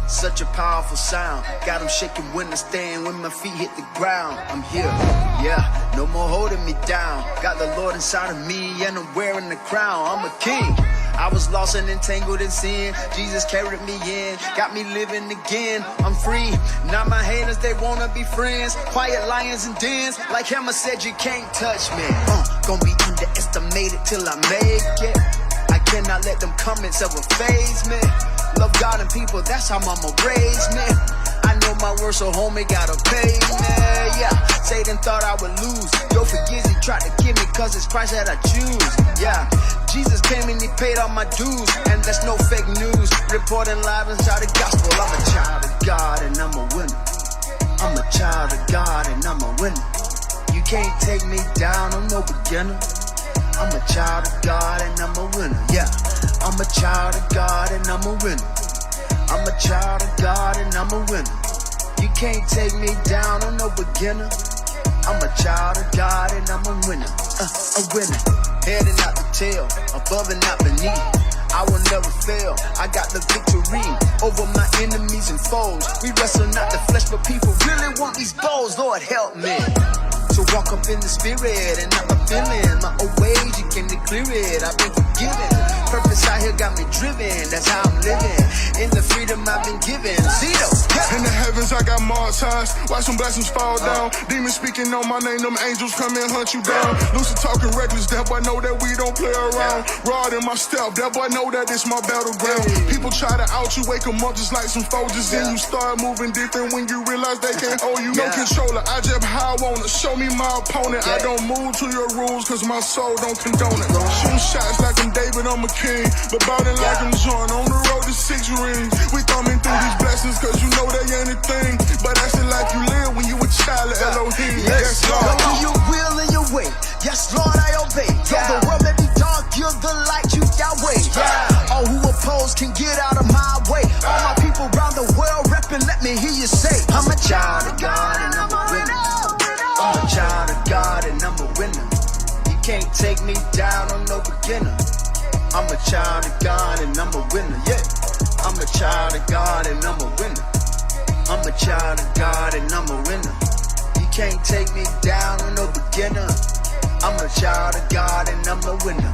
Such a powerful sound. Got them shaking when I stand, when my feet hit the ground. I'm here, yeah, no more holding me down. Got the Lord inside of me and I'm wearing the crown. I'm a king. I was lost and entangled in sin. Jesus carried me in, got me living again. I'm free. Now my haters, they wanna be friends. Quiet lions and dens. Like Hammer said, you can't touch me. Gonna be underestimated till I make it. I cannot let them comments ever faze me. Love God and people, that's how mama raised me. I know my worth, so homie gotta pay me. Yeah, Satan thought I would lose. Yo, forgive he tried to kill me cause it's Christ that I choose. Yeah, Jesus came and he paid all my dues. And that's no fake news. Reporting live inside the gospel. I'm a child of God and I'm a winner. I'm a child of God and I'm a winner. You can't take me down, I'm no beginner. I'm a child of God and I'm a winner. Yeah, I'm a child of God and I'm a winner. I'm a child of God and I'm a winner. You can't take me down, I'm no beginner. I'm a child of God and I'm a winner. A winner. Head and not the tail, above and not beneath. I will never fail. I got the victory over my enemies and foes. We wrestle not the flesh, but people really want these bowls. Lord help me. So walk up in the spirit and not my feeling. My old ways, you came to clear it. I've been forgiven. Purpose out here got me driven. That's how I'm living. In the freedom I've been given. Zeno. In the heavens, I got more ties. Watch some blessings fall down. Demons speaking on my name. Them angels come and hunt you down. Lucid talking reckless. That boy know that we don't play around. Rod in my step. That boy know that it's my battleground. People try to out you, wake them up just like some soldiers. Then you start moving different when you realize they can't hold you. No controller. I just how I wanna. Show me my opponent. I don't move to your rules cause my soul don't condone it. Shooting shots like I'm David, I'm a king. But ballin' like I'm John on the road to 6 rings. We thumbing through these blessings cause you know they ain't a thing. But that's the life you live when you a child of Elohim. Yes, Lord. Go to your will and your way. Yes, Lord, I obey. Though the world may be dark, you're the light, you Yahweh. All who oppose can get out of my way. All my people around the world reppin', let me hear you say, I'm a child of God and I'm a winner. I'm a child of God and I'm a winner. You can't take me down, I'm no beginner. I'm a child of God and I'm a winner, yeah. I'm a child of God and I'm a winner. I'm a child of God and I'm a winner. You can't take me down, I'm no beginner. I'm a child of God and I'm a winner,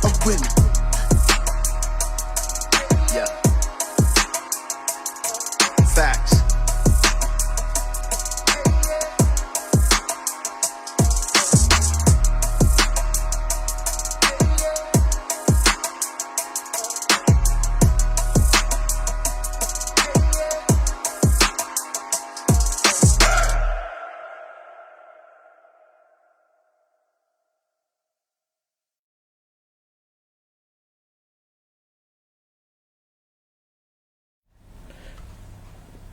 a winner. Yeah. Facts.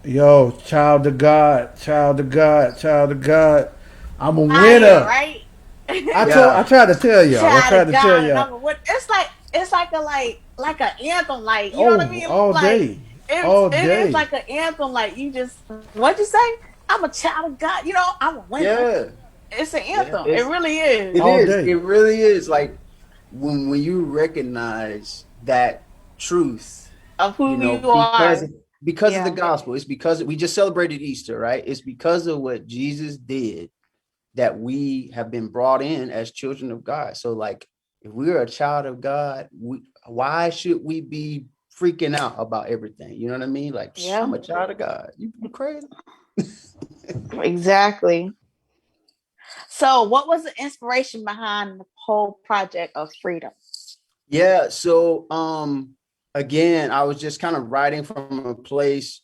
Yo, child of God, child of God, child of God. I'm a Fire, winner. right? I tried to tell y'all. I Child tried of to tell God, and y'all. I'm a what? It's like a like an anthem, like you know what I Oh, mean? all Like day, all it is day. like an anthem, like you just what you say? I'm a child of God, you know, I'm a winner. Yeah, It's an yeah. anthem. It really is. It All is. day. It really is. Like when you recognize that truth, Of you who know, you are. because of the Yeah. gospel. It's because we just celebrated Easter, right? It's because of what Jesus did that we have been brought in as children of God. So like if we're a child of God, why should we be freaking out about everything? You know what I mean? Like, Yeah. I'm a child of God. You crazy? Exactly. So what was the inspiration behind the whole project of freedom? Yeah. So again, I was just kind of writing from a place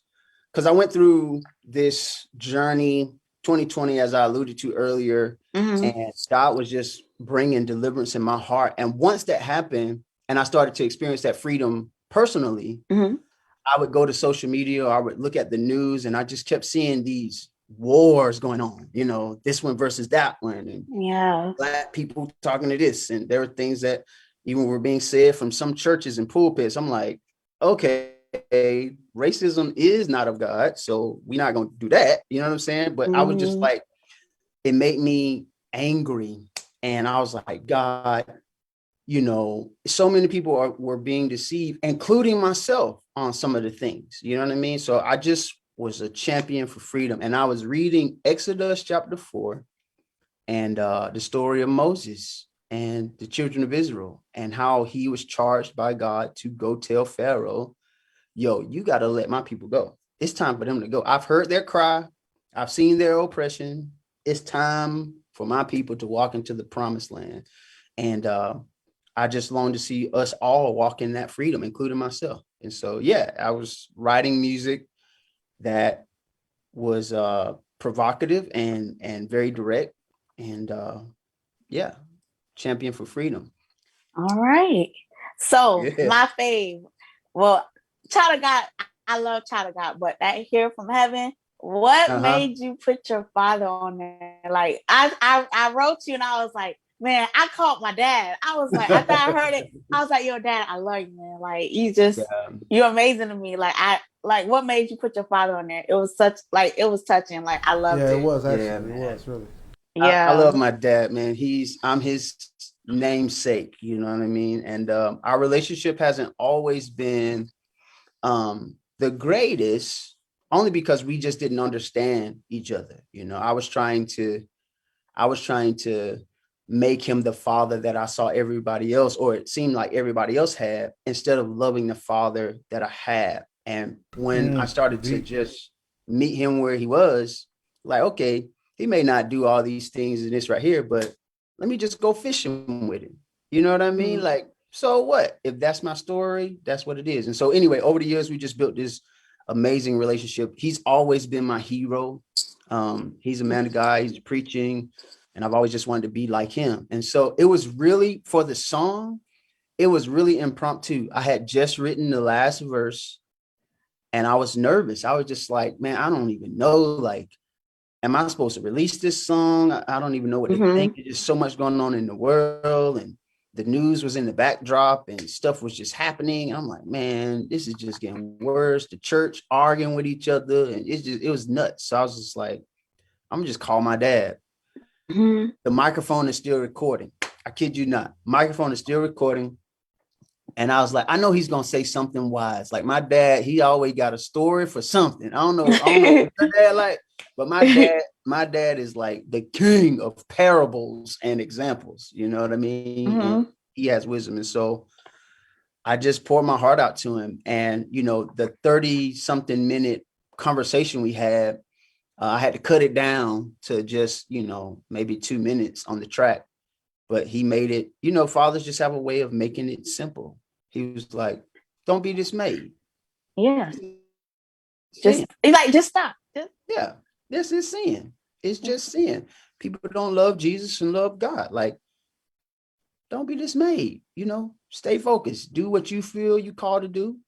because I went through this journey 2020, as I alluded to earlier, Mm-hmm. and God was just bringing deliverance in my heart. And once that happened, and I started to experience that freedom personally, Mm-hmm. I would go to social media, or I would look at the news, and I just kept seeing these wars going on, you know, this one versus that one, and Yeah. Black people talking to this. And there were things that even were being said from some churches and pulpits. I'm like, okay, racism is not of God, so we're not going to do that. You know what I'm saying? But I was just Mm-hmm. like, it made me angry. And I was like, God, you know, so many people were being deceived, including myself, on some of the things. You know what I mean? So I just was a champion for freedom. And I was reading Exodus chapter 4 and the story of Moses and the children of Israel and how he was charged by God to go tell Pharaoh, yo, you got to let my people go. It's time for them to go. I've heard their cry. I've seen their oppression. It's time for my people to walk into the promised land. And I just long to see us all walk in that freedom, including myself. And so, yeah, I was writing music that was provocative and very direct. And yeah, champion for freedom. All right. So Yeah. my fave, well, Child of God, I love Child of God, but that here from heaven, what Uh-huh. made you put your father on there? Like I wrote you and I was like, man, I called my dad. I was like, after I heard it, I was like, yo, dad, I love you, man. Like Yeah. you're amazing to me. Like what made you put your father on there? It was it was touching. Like I loved Yeah, it it. was Yeah, actually. It man. was really. I Yeah. love my dad, man. I'm his namesake, you know what I mean? And our relationship hasn't always been the greatest, only because we just didn't understand each other. You know, I was trying to make him the father that I saw everybody else, or it seemed like everybody else had, instead of loving the father that I had. And when I started to Deep. just meet him where he was, like, okay, he may not do all these things in this right here, but let me just go fishing with him. You know what I mean? Mm-hmm. Like, so what? If that's my story, that's what it is. And so anyway, over the years, we just built this amazing relationship. He's always been my hero. He's a man of God, he's preaching, and I've always just wanted to be like him. And so it was really, for the song, it was really impromptu. I had just written the last verse and I was nervous. I was just like, man, I don't even know, like, am I supposed to release this song? I don't even know what to think. There's just so much going on in the world, and the news was in the backdrop and stuff was just happening. And I'm like, man, this is just getting worse. The church arguing with each other, and it was nuts. So I was just like, I'm gonna just call my dad. Mm-hmm. The microphone is still recording. I kid you not. Microphone is still recording. And I was like, I know he's gonna say something wise. Like my dad, he always got a story for something. I don't know what your dad like, but my dad is like the king of parables and examples. You know what I mean? Mm-hmm. And he has wisdom. And so I just poured my heart out to him. And you know, the 30-something minute conversation we had, I had to cut it down to just, you know, maybe 2 minutes on the track. But he made it, you know, fathers just have a way of making it simple. He was like, don't be dismayed. Yeah. Sin. Just stop. Yeah, this is sin. It's just sin. People don't love Jesus and love God. Like, don't be dismayed, you know, stay focused. Do what you feel you called to do.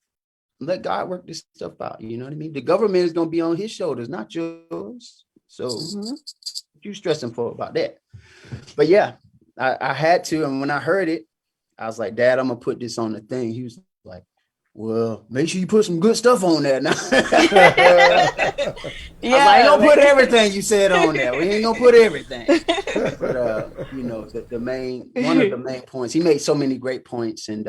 let God work this stuff out. You know what I mean? The government is going to be on his shoulders, not yours. So what you stressing for about that? But yeah, I had to. And when I heard it, I was like, Dad, I'm going to put this on the thing. He was like, well, make sure you put some good stuff on there now. Yeah, I ain't gonna put everything you said on there. We ain't gonna put everything. But you know, one of the main points, he made so many great points, and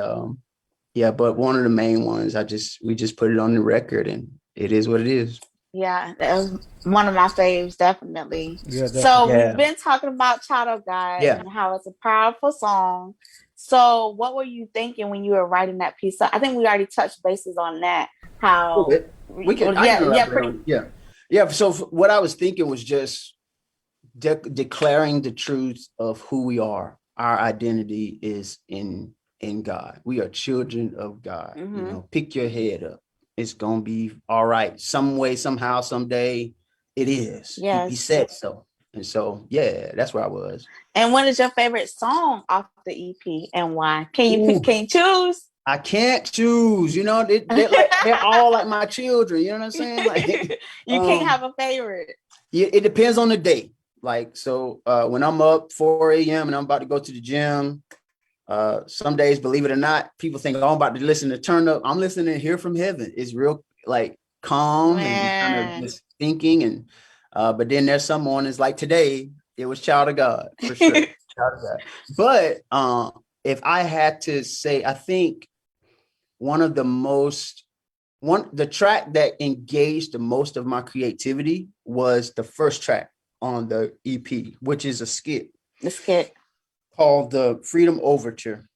yeah, but one of the main ones, we just put it on the record, and it is what it is. Yeah, that was one of my faves, definitely. Yeah, so we've been talking about Child of God and how it's a powerful song. So what were you thinking when you were writing that piece? So I think we already touched bases on that. How we can, yeah. So what I was thinking was just declaring the truth of who we are. Our identity is in God. We are children of God. You know, pick your head up. It's gonna be all right. Some way, somehow, someday, it is. Yes. He said so. And so, yeah, that's where I was. And what is your favorite song off the EP and why? Can you choose? I can't choose. You know, they're all like my children. You know what I'm saying? Like, you can't have a favorite. It depends on the day. Like, so when I'm up 4 a.m. and I'm about to go to the gym, some days, believe it or not, people think, oh, I'm about to listen to Turn Up. I'm listening to Hear from Heaven. It's real, like, calm and kind of just thinking. And but then there's some mornings like today, it was Child of God for sure. Child of God. But if I had to say, I think the track that engaged the most of my creativity was the first track on the EP, which is a skit. The skit called the Freedom Overture.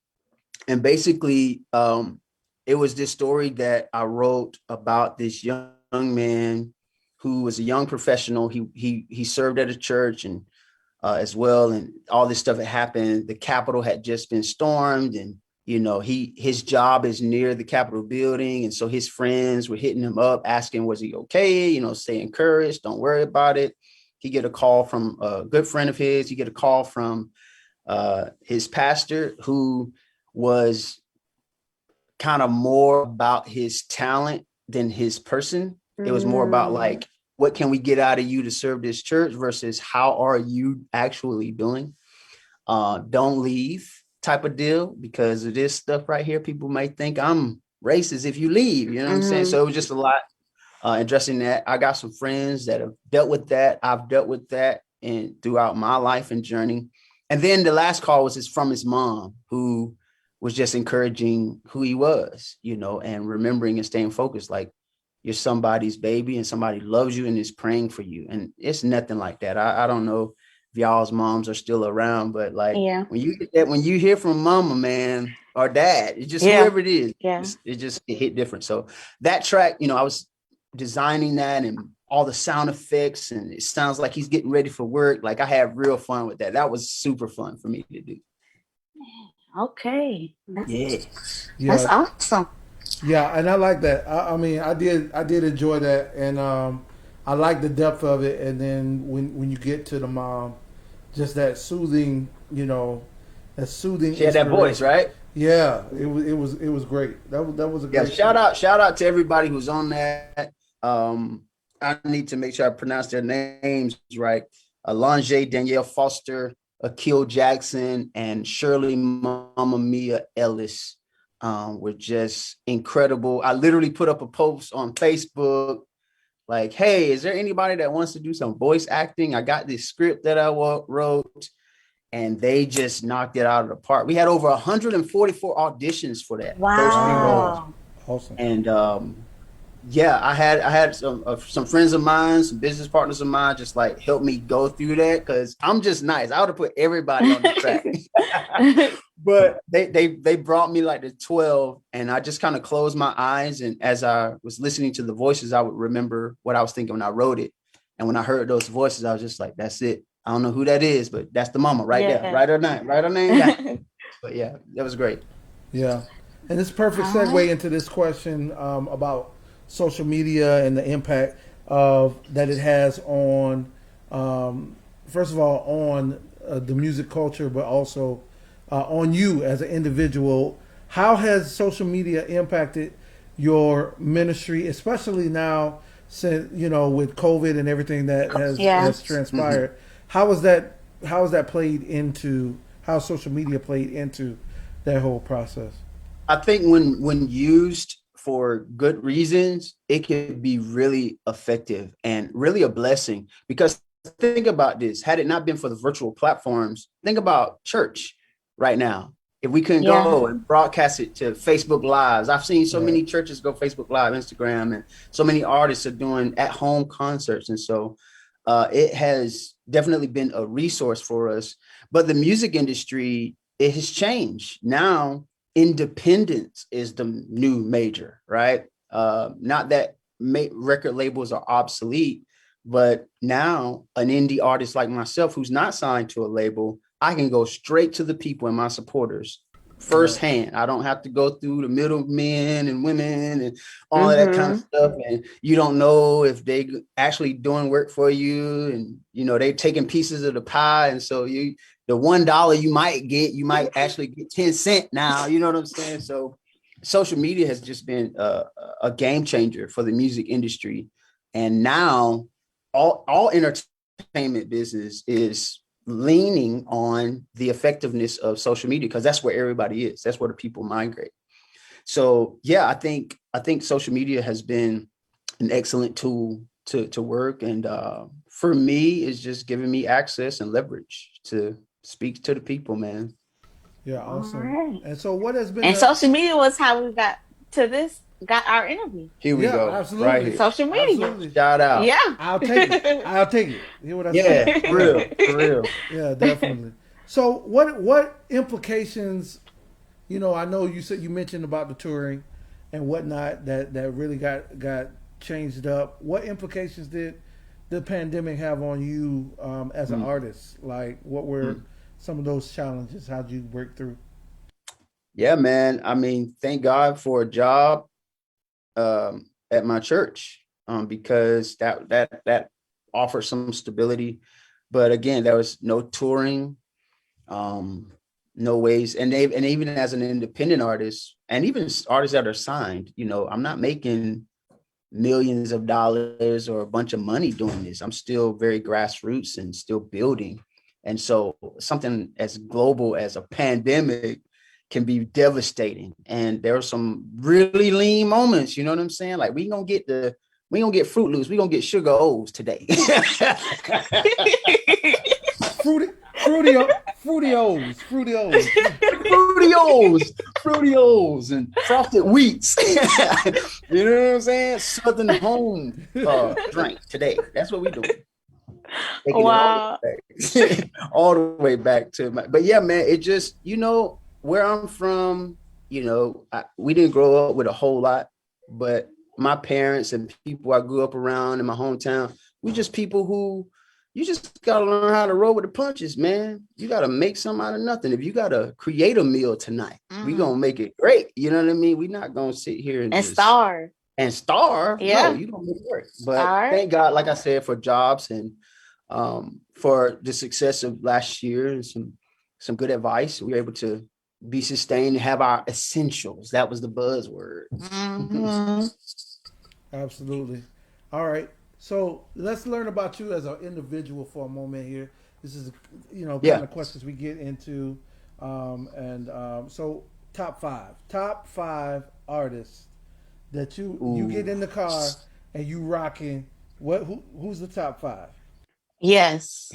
And basically, it was this story that I wrote about this young man who was a young professional. He served at a church and as well, and all this stuff had happened. The Capitol had just been stormed, and you know, his job is near the Capitol building, and so his friends were hitting him up, asking, was he okay? You know, stay encouraged, don't worry about it. He get a call from a good friend of his. He get a call from his pastor, who was kind of more about his talent than his person. It was more about like, what can we get out of you to serve this church versus how are you actually doing? Don't leave type of deal, because of this stuff right here. People might think I'm racist if you leave, you know what I'm saying? So it was just a lot addressing that. I got some friends that have dealt with that. I've dealt with that and throughout my life and journey. And then the last call was from his mom, who was just encouraging who he was, you know, and remembering and staying focused. Like, you're somebody's baby and somebody loves you and is praying for you. And it's nothing like that. I don't know if y'all's moms are still around, but like when you get that, when you hear from mama, man, or dad, it's just whoever it is, it hit different. So that track, you know, I was designing that and all the sound effects, and it sounds like he's getting ready for work. Like, I had real fun with that. That was super fun for me to do. Okay. That's awesome. Yeah, and I like that. I mean, I did enjoy that, and I like the depth of it. And then when you get to the mom, just that soothing, you know, that soothing. She had that voice, right? Yeah, it was great. That was a great. Shout out to everybody who's on that. I need to make sure I pronounce their names right. Alonje Danielle Foster, Akil Jackson, and Shirley Mama Mia Ellis. Were just incredible. I literally put up a post on Facebook like, hey, is there anybody that wants to do some voice acting? I got this script that I wrote, and they just knocked it out of the park. We had over 144 auditions for that. Wow. Those 3 roles. Awesome. And yeah, I had some friends of mine, some business partners of mine, just like help me go through that, because I'm just nice. I would have put everybody on the track. But they brought me like the 12, and I just kind of closed my eyes. And as I was listening to the voices, I would remember what I was thinking when I wrote it. And when I heard those voices, I was just like, that's it. I don't know who that is, but that's the mama right there. Write her name down. But yeah, that was great. Yeah. And it's a perfect segue into this question about social media and the impact that it has on, first of all, on the music culture, but also on you as an individual. How has social media impacted your ministry, especially now since with COVID and everything that has transpired? How has that played into how social media played into that whole process? I think when used for good reasons, it can be really effective and really a blessing. Because think about this: had it not been for the virtual platforms, think about church right now. If we couldn't go and broadcast it to Facebook Lives, I've seen so many churches go Facebook Live, Instagram, and so many artists are doing at-home concerts. And so it has definitely been a resource for us. But the music industry, it has changed. Now, independence is the new major, right? Not that record labels are obsolete, but now an indie artist like myself who's not signed to a label, I can go straight to the people and my supporters firsthand. I don't have to go through the middlemen and women and all of that kind of stuff. And you don't know if they actually doing work for you, and they taking pieces of the pie. And so the $1 you might actually get 10 cents now. You know what I'm saying? So social media has just been a game changer for the music industry. And now all entertainment business is leaning on the effectiveness of social media, because that's where everybody is. That's where the people migrate. So yeah, I think social media has been an excellent tool to work, and for me, it's just giving me access and leverage to speak to the people, man. Yeah, awesome. Right. And so what has been social media was how we got our interview. Here we go. Absolutely. Right here. Social media. Absolutely. Shout out. Yeah. I'll take it. You hear what I say? For real. Yeah, definitely. So what implications, I know you mentioned about the touring and whatnot that really got changed up. What implications did the pandemic have on you as an artist? Like, what were some of those challenges? How'd you work through? Yeah, man. I mean, thank God for a job at my church, because that offered some stability. But again, there was no touring, no ways. And even as an independent artist, and even artists that are signed, I'm not making millions of dollars or a bunch of money doing this. I'm still very grassroots and still building. And so something as global as a pandemic can be devastating. And there are some really lean moments, you know what I'm saying? Like, we gonna get Fruit Loops, we gonna get Sugar O's today. Fruity O's and frosted wheats. You know what I'm saying? Southern home drink today. That's what we doing. Wow. All the way back to but yeah, man, it just, where I'm from, we didn't grow up with a whole lot, but my parents and people I grew up around in my hometown, we just people who, you just got to learn how to roll with the punches, man. You got to make something out of nothing. If you got to create a meal tonight, we going to make it great. You know what I mean? We're not going to sit here and starve. Yeah. No, you don't make it work. But thank God, like I said, for jobs and for the success of last year and some good advice. We were able to be sustained and have our essentials. That was the buzzword. Absolutely. All right. So let's learn about you as an individual for a moment here. This is, kind of questions we get into. So top five artists that you get in the car and you rocking. Who's the top five? Yes.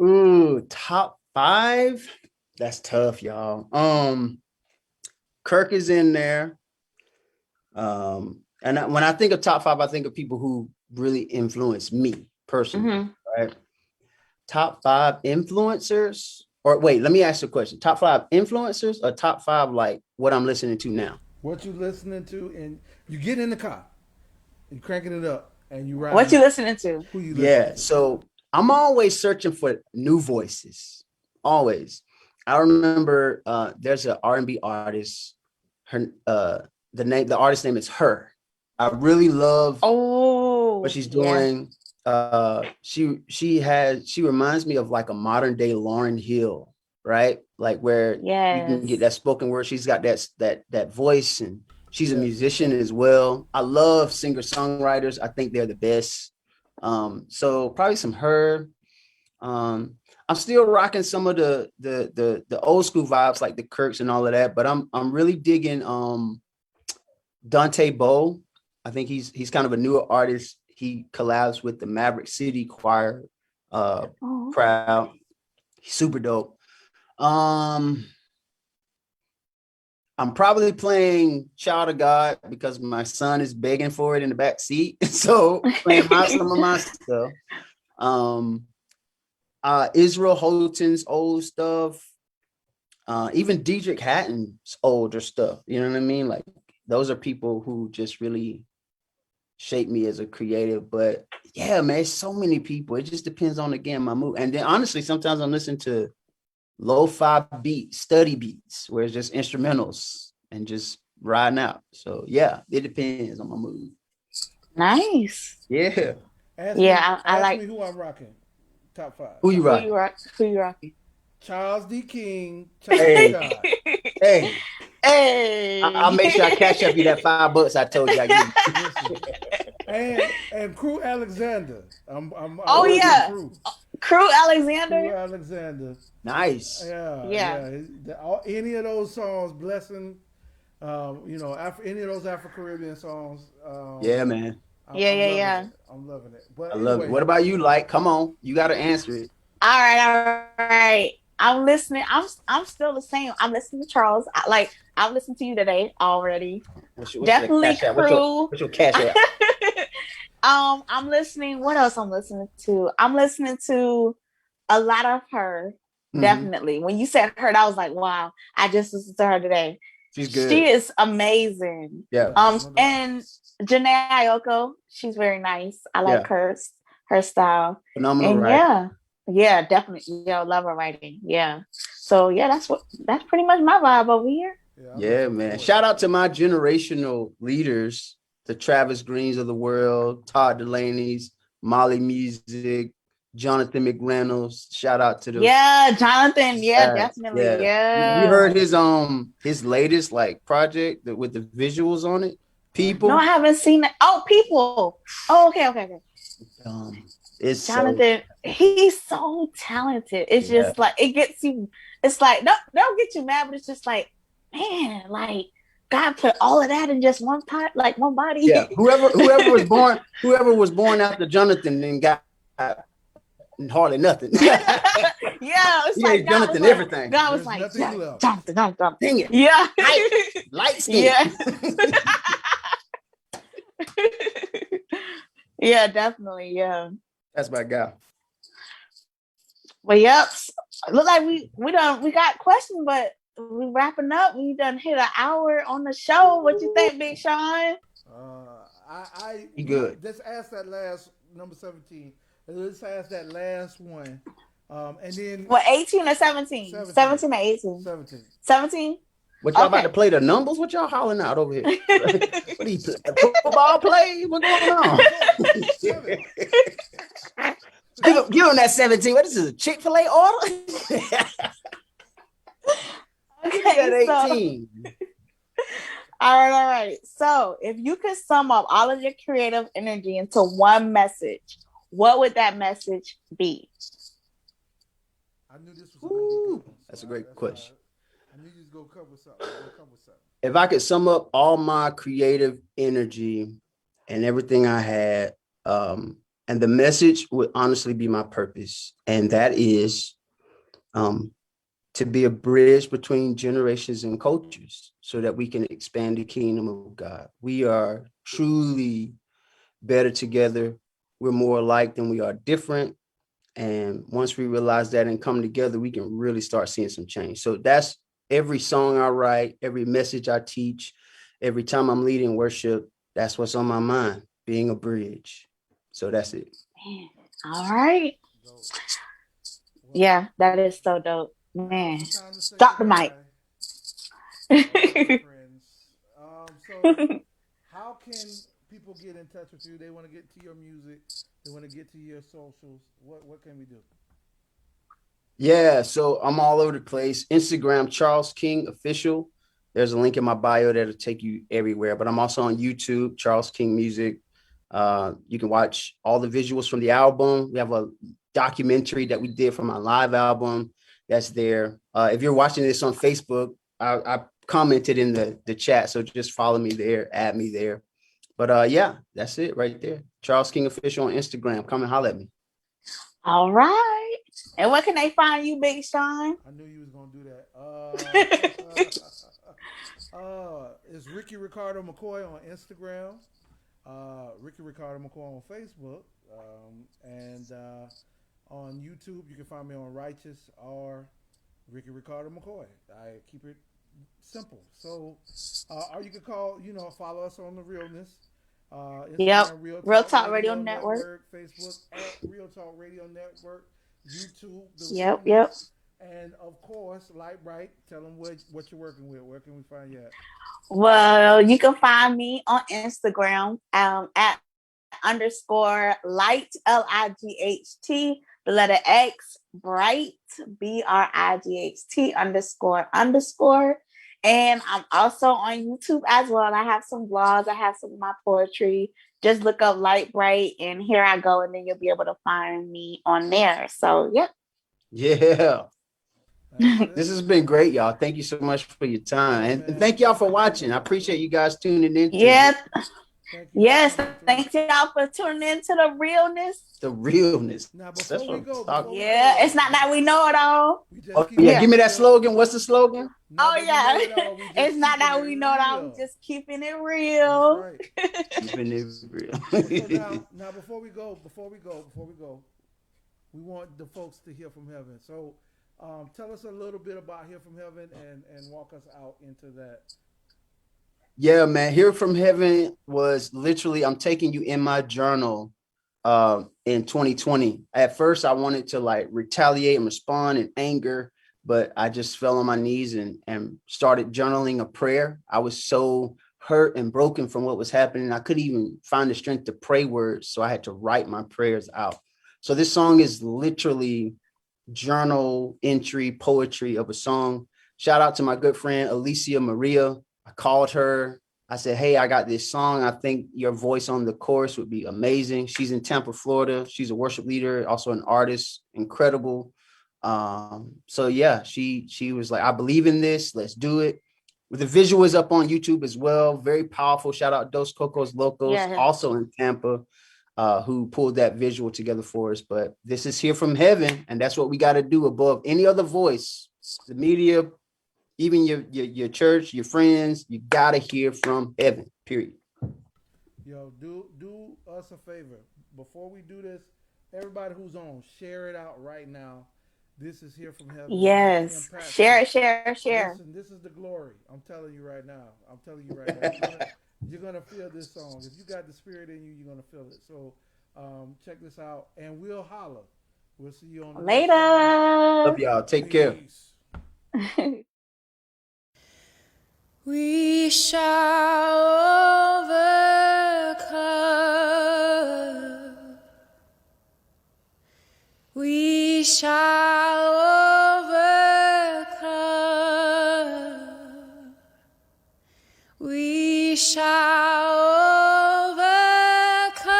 Ooh, top five. That's tough, y'all. Kirk is in there. And when I think of top five, I think of people who really influence me personally, right? Top five influencers, or wait, let me ask you a question. Top five influencers or top five, like what I'm listening to now? What you listening to, and you get in the car, you cranking it up, and you ride. What you listening to? Who you listening to? So I'm always searching for new voices. Always. I remember there's an R&B artist. The artist name is Her. I really love what she's doing. Yeah. She reminds me of like a modern day Lauryn Hill, right? Like where you can get that spoken word. She's got that voice, and She's a musician as well. I love singer-songwriters. I think they're the best. So probably some her. I'm still rocking some of the old school vibes like the Kirks and all of that, but I'm really digging Dante Bowe. I think he's kind of a newer artist. He collabs with the Maverick City Choir crowd. He's super dope. I'm probably playing Child of God because my son is begging for it in the back seat. So playing some of my stuff. Israel Houghton's old stuff. Even Diedrich Hatton's older stuff. You know what I mean? Like those are people who just really shape me as a creative. But yeah, man, it's so many people. It just depends on, again, my mood. And then honestly, sometimes I'm listening to lo-fi beats, study beats, where it's just instrumentals and just riding out. So yeah, it depends on my mood. Nice. Yeah. I like me who I'm rocking. Top 5. Who you rocking? Who you rocking? Charles D. King. Hey. God. Hey. Hey. I'll make sure I cash up you that $5 I told you I give. And Crew Alexander. I'm Crew Alexander. Crew Alexander. Nice. Yeah. Any of those songs, Blessing, any of those Afro-Caribbean songs. Yeah, man. I'm loving it. But I love it. What about you, Like? Come on. You got to answer it. All right. I'm listening. I'm still the same. I'm listening to Charles. I've listened to you today already. Definitely Crew. What's your cash app? I'm listening. What else I'm listening to? I'm listening to a lot of her. Mm-hmm. Definitely. When you said her, I was like, wow. I just listened to her today. She's good. She is amazing. Yeah. And Janae Ayoko, she's very nice. I like her style. Phenomenal and writing. Yeah, definitely. Love her writing. Yeah. So that's pretty much my vibe over here. Yeah, man. Shout out to my generational leaders, the Travis Greens of the world, Todd Delaney's, Molly Music, Jonathan McReynolds. Shout out to them. Yeah, Jonathan. Yeah, definitely. Yeah. You heard his latest project with the visuals on it? People. No, I haven't seen it. Oh, People. Oh, okay. It's Jonathan, he's so talented. It's just it gets you. It's like don't get you mad, but it's just like, man, God put all of that in just one pot, one body. Yeah. Whoever was born after Jonathan then got hardly nothing. It's like Jonathan everything. God was like, Jonathan. Dang it. Yeah. Light skin. Yeah. Yeah, definitely. Yeah. That's my guy. Well, yep. Look like we got questions, but we wrapping up. We done hit an hour on the show. What you think, Big Shawn? You good? Just ask that last number 17. Let's ask that last one. And then 18 or 17? 17 or 18? 17. 17? What y'all about to play the numbers? What y'all hollering out over here? What are you football play? What's going on? Give him that 17. What is this? A Chick-fil-A order? Okay, 18. All right. So if you could sum up all of your creative energy into one message, what would that message be? I knew this was that's a great question. I knew you was gonna come with something. If I could sum up all my creative energy and everything I had, and the message would honestly be my purpose, and that is to be a bridge between generations and cultures so that we can expand the kingdom of God. We are truly better together. We're more alike than we are different. And once we realize that and come together, we can really start seeing some change. So that's every song I write, every message I teach, every time I'm leading worship, that's what's on my mind, being a bridge. So that's it. Man. All right. Yeah, that is so dope. Man, drop the mic. So how can people get in touch with you? They want to get to your music. They want to get to your socials. What can we do? Yeah, so I'm all over the place. Instagram, Charles King Official. There's a link in my bio that'll take you everywhere. But I'm also on YouTube, Charles King Music. You can watch all the visuals from the album. We have a documentary that we did for my live album that's there. If you're watching this on Facebook, I commented in the chat, so just follow me there, add me there. But yeah, that's it right there. Charles King Official on Instagram. Come and holler at me. All right. And where can they find you, Big Shawn? I knew you was gonna do that. It's Ricky Ricardo McCoy on Instagram. Ricky Ricardo McCoy on Facebook. And on YouTube, you can find me on Righteous or Ricky Ricardo McCoy. I keep it simple. So, or you can follow us on the Realness. Yep. Instagram, Real Talk Radio Network. Facebook at Real Talk Radio Network. YouTube. Yep. And of course, Light Bright. Tell them what you're working with. Where can we find you at? Well, you can find me on Instagram at _light LIGHT, the letter X, bright BRIGHT __. And I'm also on YouTube as well. I have some vlogs. I have some of my poetry. Just look up Light Bright and here I go. And then you'll be able to find me on there. So, yep. Yeah. This has been great, y'all. Thank you so much for your time. And thank y'all for watching. I appreciate you guys tuning in. Yeah. Yes. Thank y'all for tuning in to the Realness. The Realness. Now, That's before we what go, I'm talking. Yeah. It's not that we know it all. Oh, yeah. Give me that slogan. What's the slogan? Oh, yeah. It's not that we know it all. We're just keeping it real. Right. Keeping it real. So now, before we go, we want the folks to hear from heaven. So, tell us a little bit about Hear from Heaven and walk us out into that. Yeah, man. Hear from Heaven was literally, I'm taking you in my journal in 2020. At first, I wanted to like retaliate and respond in anger, but I just fell on my knees and started journaling a prayer. I was so hurt and broken from what was happening. I couldn't even find the strength to pray words. So I had to write my prayers out. So this song is literally journal entry poetry of a song. Shout out to my good friend Alicia Maria. I called her. I said, hey, I got this song. I think your voice on the chorus would be amazing. She's in Tampa, Florida. She's a worship leader, also an artist, incredible. So yeah, she was like, I believe in this. Let's do it. The visual is up on YouTube as well. Very powerful. Shout out Dos Cocos Locos, also in Tampa, who pulled that visual together for us. But this is Hear from Heaven, and that's what we got to do above any other voice. The media, even your church, your friends, you got to hear from heaven, period. Yo, do us a favor. Before we do this, everybody who's on, share it out right now. This is Hear from Heaven. Yes. Share. Listen, this is the glory. I'm telling you right now. You're going to feel this song. If you got the spirit in you, you're going to feel it. So check this out, and we'll holler. We'll see you on the later. Love y'all. Take care. We shall overcome. We shall overcome. We shall overcome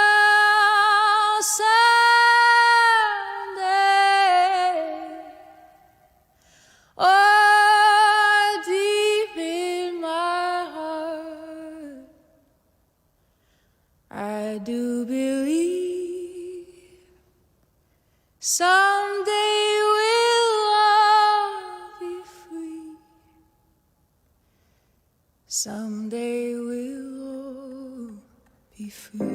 someday. Oh, deep in my heart, I do believe someday we'll all be free. Someday we'll all be free.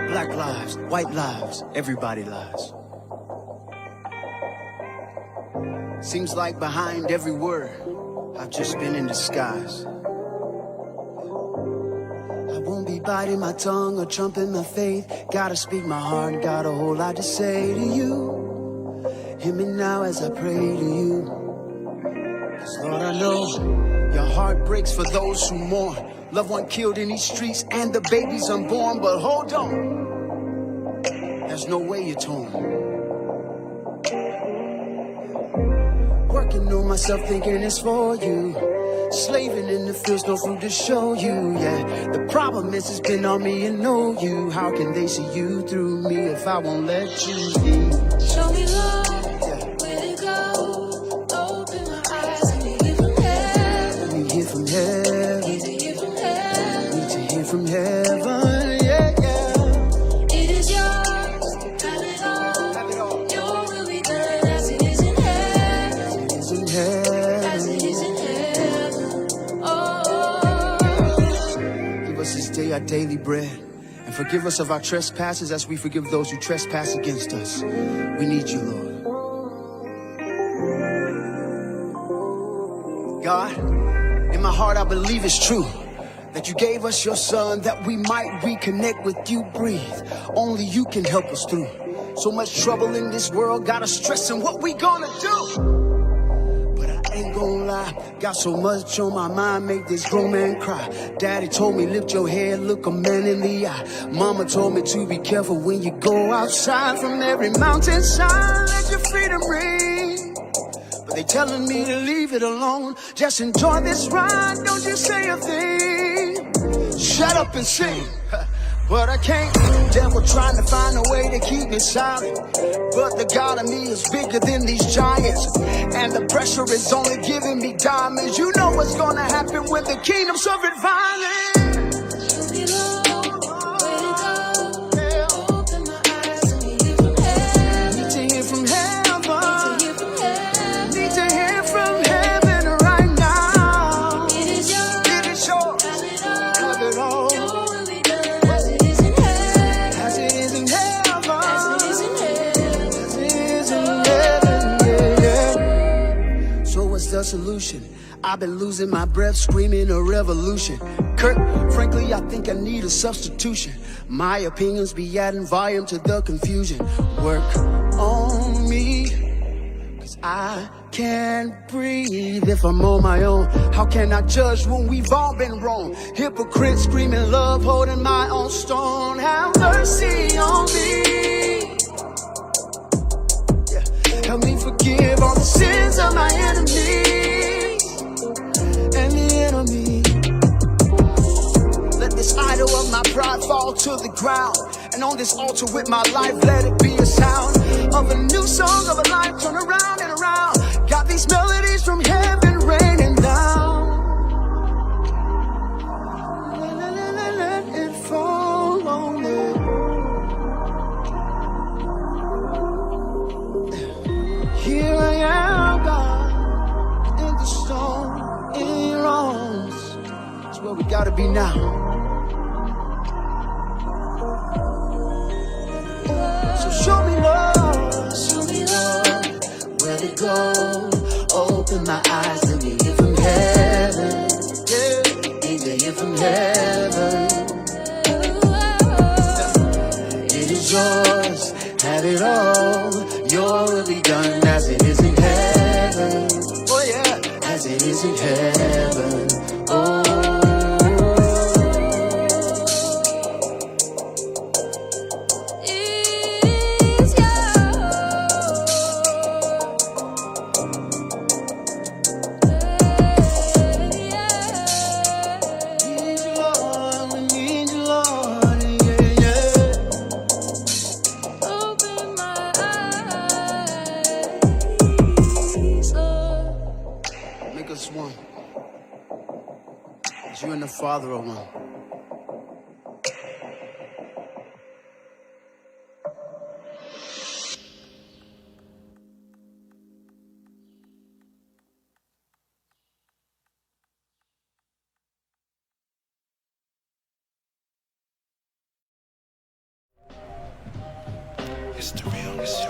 Black lives, white lives, everybody lives. Seems like behind every word, I've just been in disguise. I won't be biting my tongue or trumping my faith. Gotta speak my heart, got a whole lot to say to you. Hear me now as I pray to you. 'Cause Lord, I know your heart breaks for those who mourn. Loved one killed in these streets and the babies unborn. But hold on, there's no way you're torn. Working on myself, thinking it's for you. Slaving in the fields, no fruit to show you, yeah. The problem is it's been on me and know you. How can they see you through me if I won't let you be? Show me love, where to go. Open my eyes, let me hear from heaven. Let me hear from heaven. Need to hear from heaven. Need to hear from heaven, yeah, yeah. It is yours, have it all. Have it all. Your will be done as it is in heaven. It is in heaven. As it is in heaven. Oh. Give us this day our daily bread. And forgive us of our trespasses as we forgive those who trespass against us. We need you, Lord. God, in my heart I believe it's true that you gave us your son that we might reconnect with you. Breathe, only you can help us through. So much trouble in this world, got us stressing what we gonna do. But I ain't gonna lie, got so much on my mind, make this grown man cry. Daddy told me lift your head, look a man in the eye. Mama told me to be careful when you go outside. From every mountainside, let your freedom ring. But they telling me to leave it alone. Just enjoy this ride, don't you say a thing. Shut up and sing. But I can't. Devil trying to find a way to keep me silent. But the God of me is bigger than these giants. And the pressure is only giving me diamonds. You know what's gonna happen when the kingdom suffered violence. Show me love, where to go. Open my eyes, let me hear from heaven. Need to hear from heaven. Need to hear from heaven. Need to hear from heaven right now. It is yours, It is yours. have it all. Have it all. Your will be done as it is in heaven. As it is in heaven. As it is in heaven. As it is in heaven, yeah, yeah. So what's the solution? I've been losing my breath, screaming a revolution. Kurt, frankly, I think I need a substitution. My opinions be adding volume to the confusion. Work on me, 'cause I can't breathe if I'm on my own. How can I judge when we've all been wrong? Hypocrites screaming love, holding my own stone. Have mercy on me. Yeah. Help me forgive all the sins of my enemies and the enemy. Let this idol of my pride fall to the ground. And on this altar with my life, let it be a sound of a new song of a life. Turn around and around. Got these melodies from heaven raining down. Let it fall on me. Here I am, God, in the storm, in wrongs. That's where we gotta be now. So show me love, where to go. Open my eyes, let me hear from heaven. Yeah, need to hear from heaven. It is yours, have it all. Your will be done as it is in heaven. Oh yeah, as it is in heaven. Oh. One. You and the Father are one. It's the realness.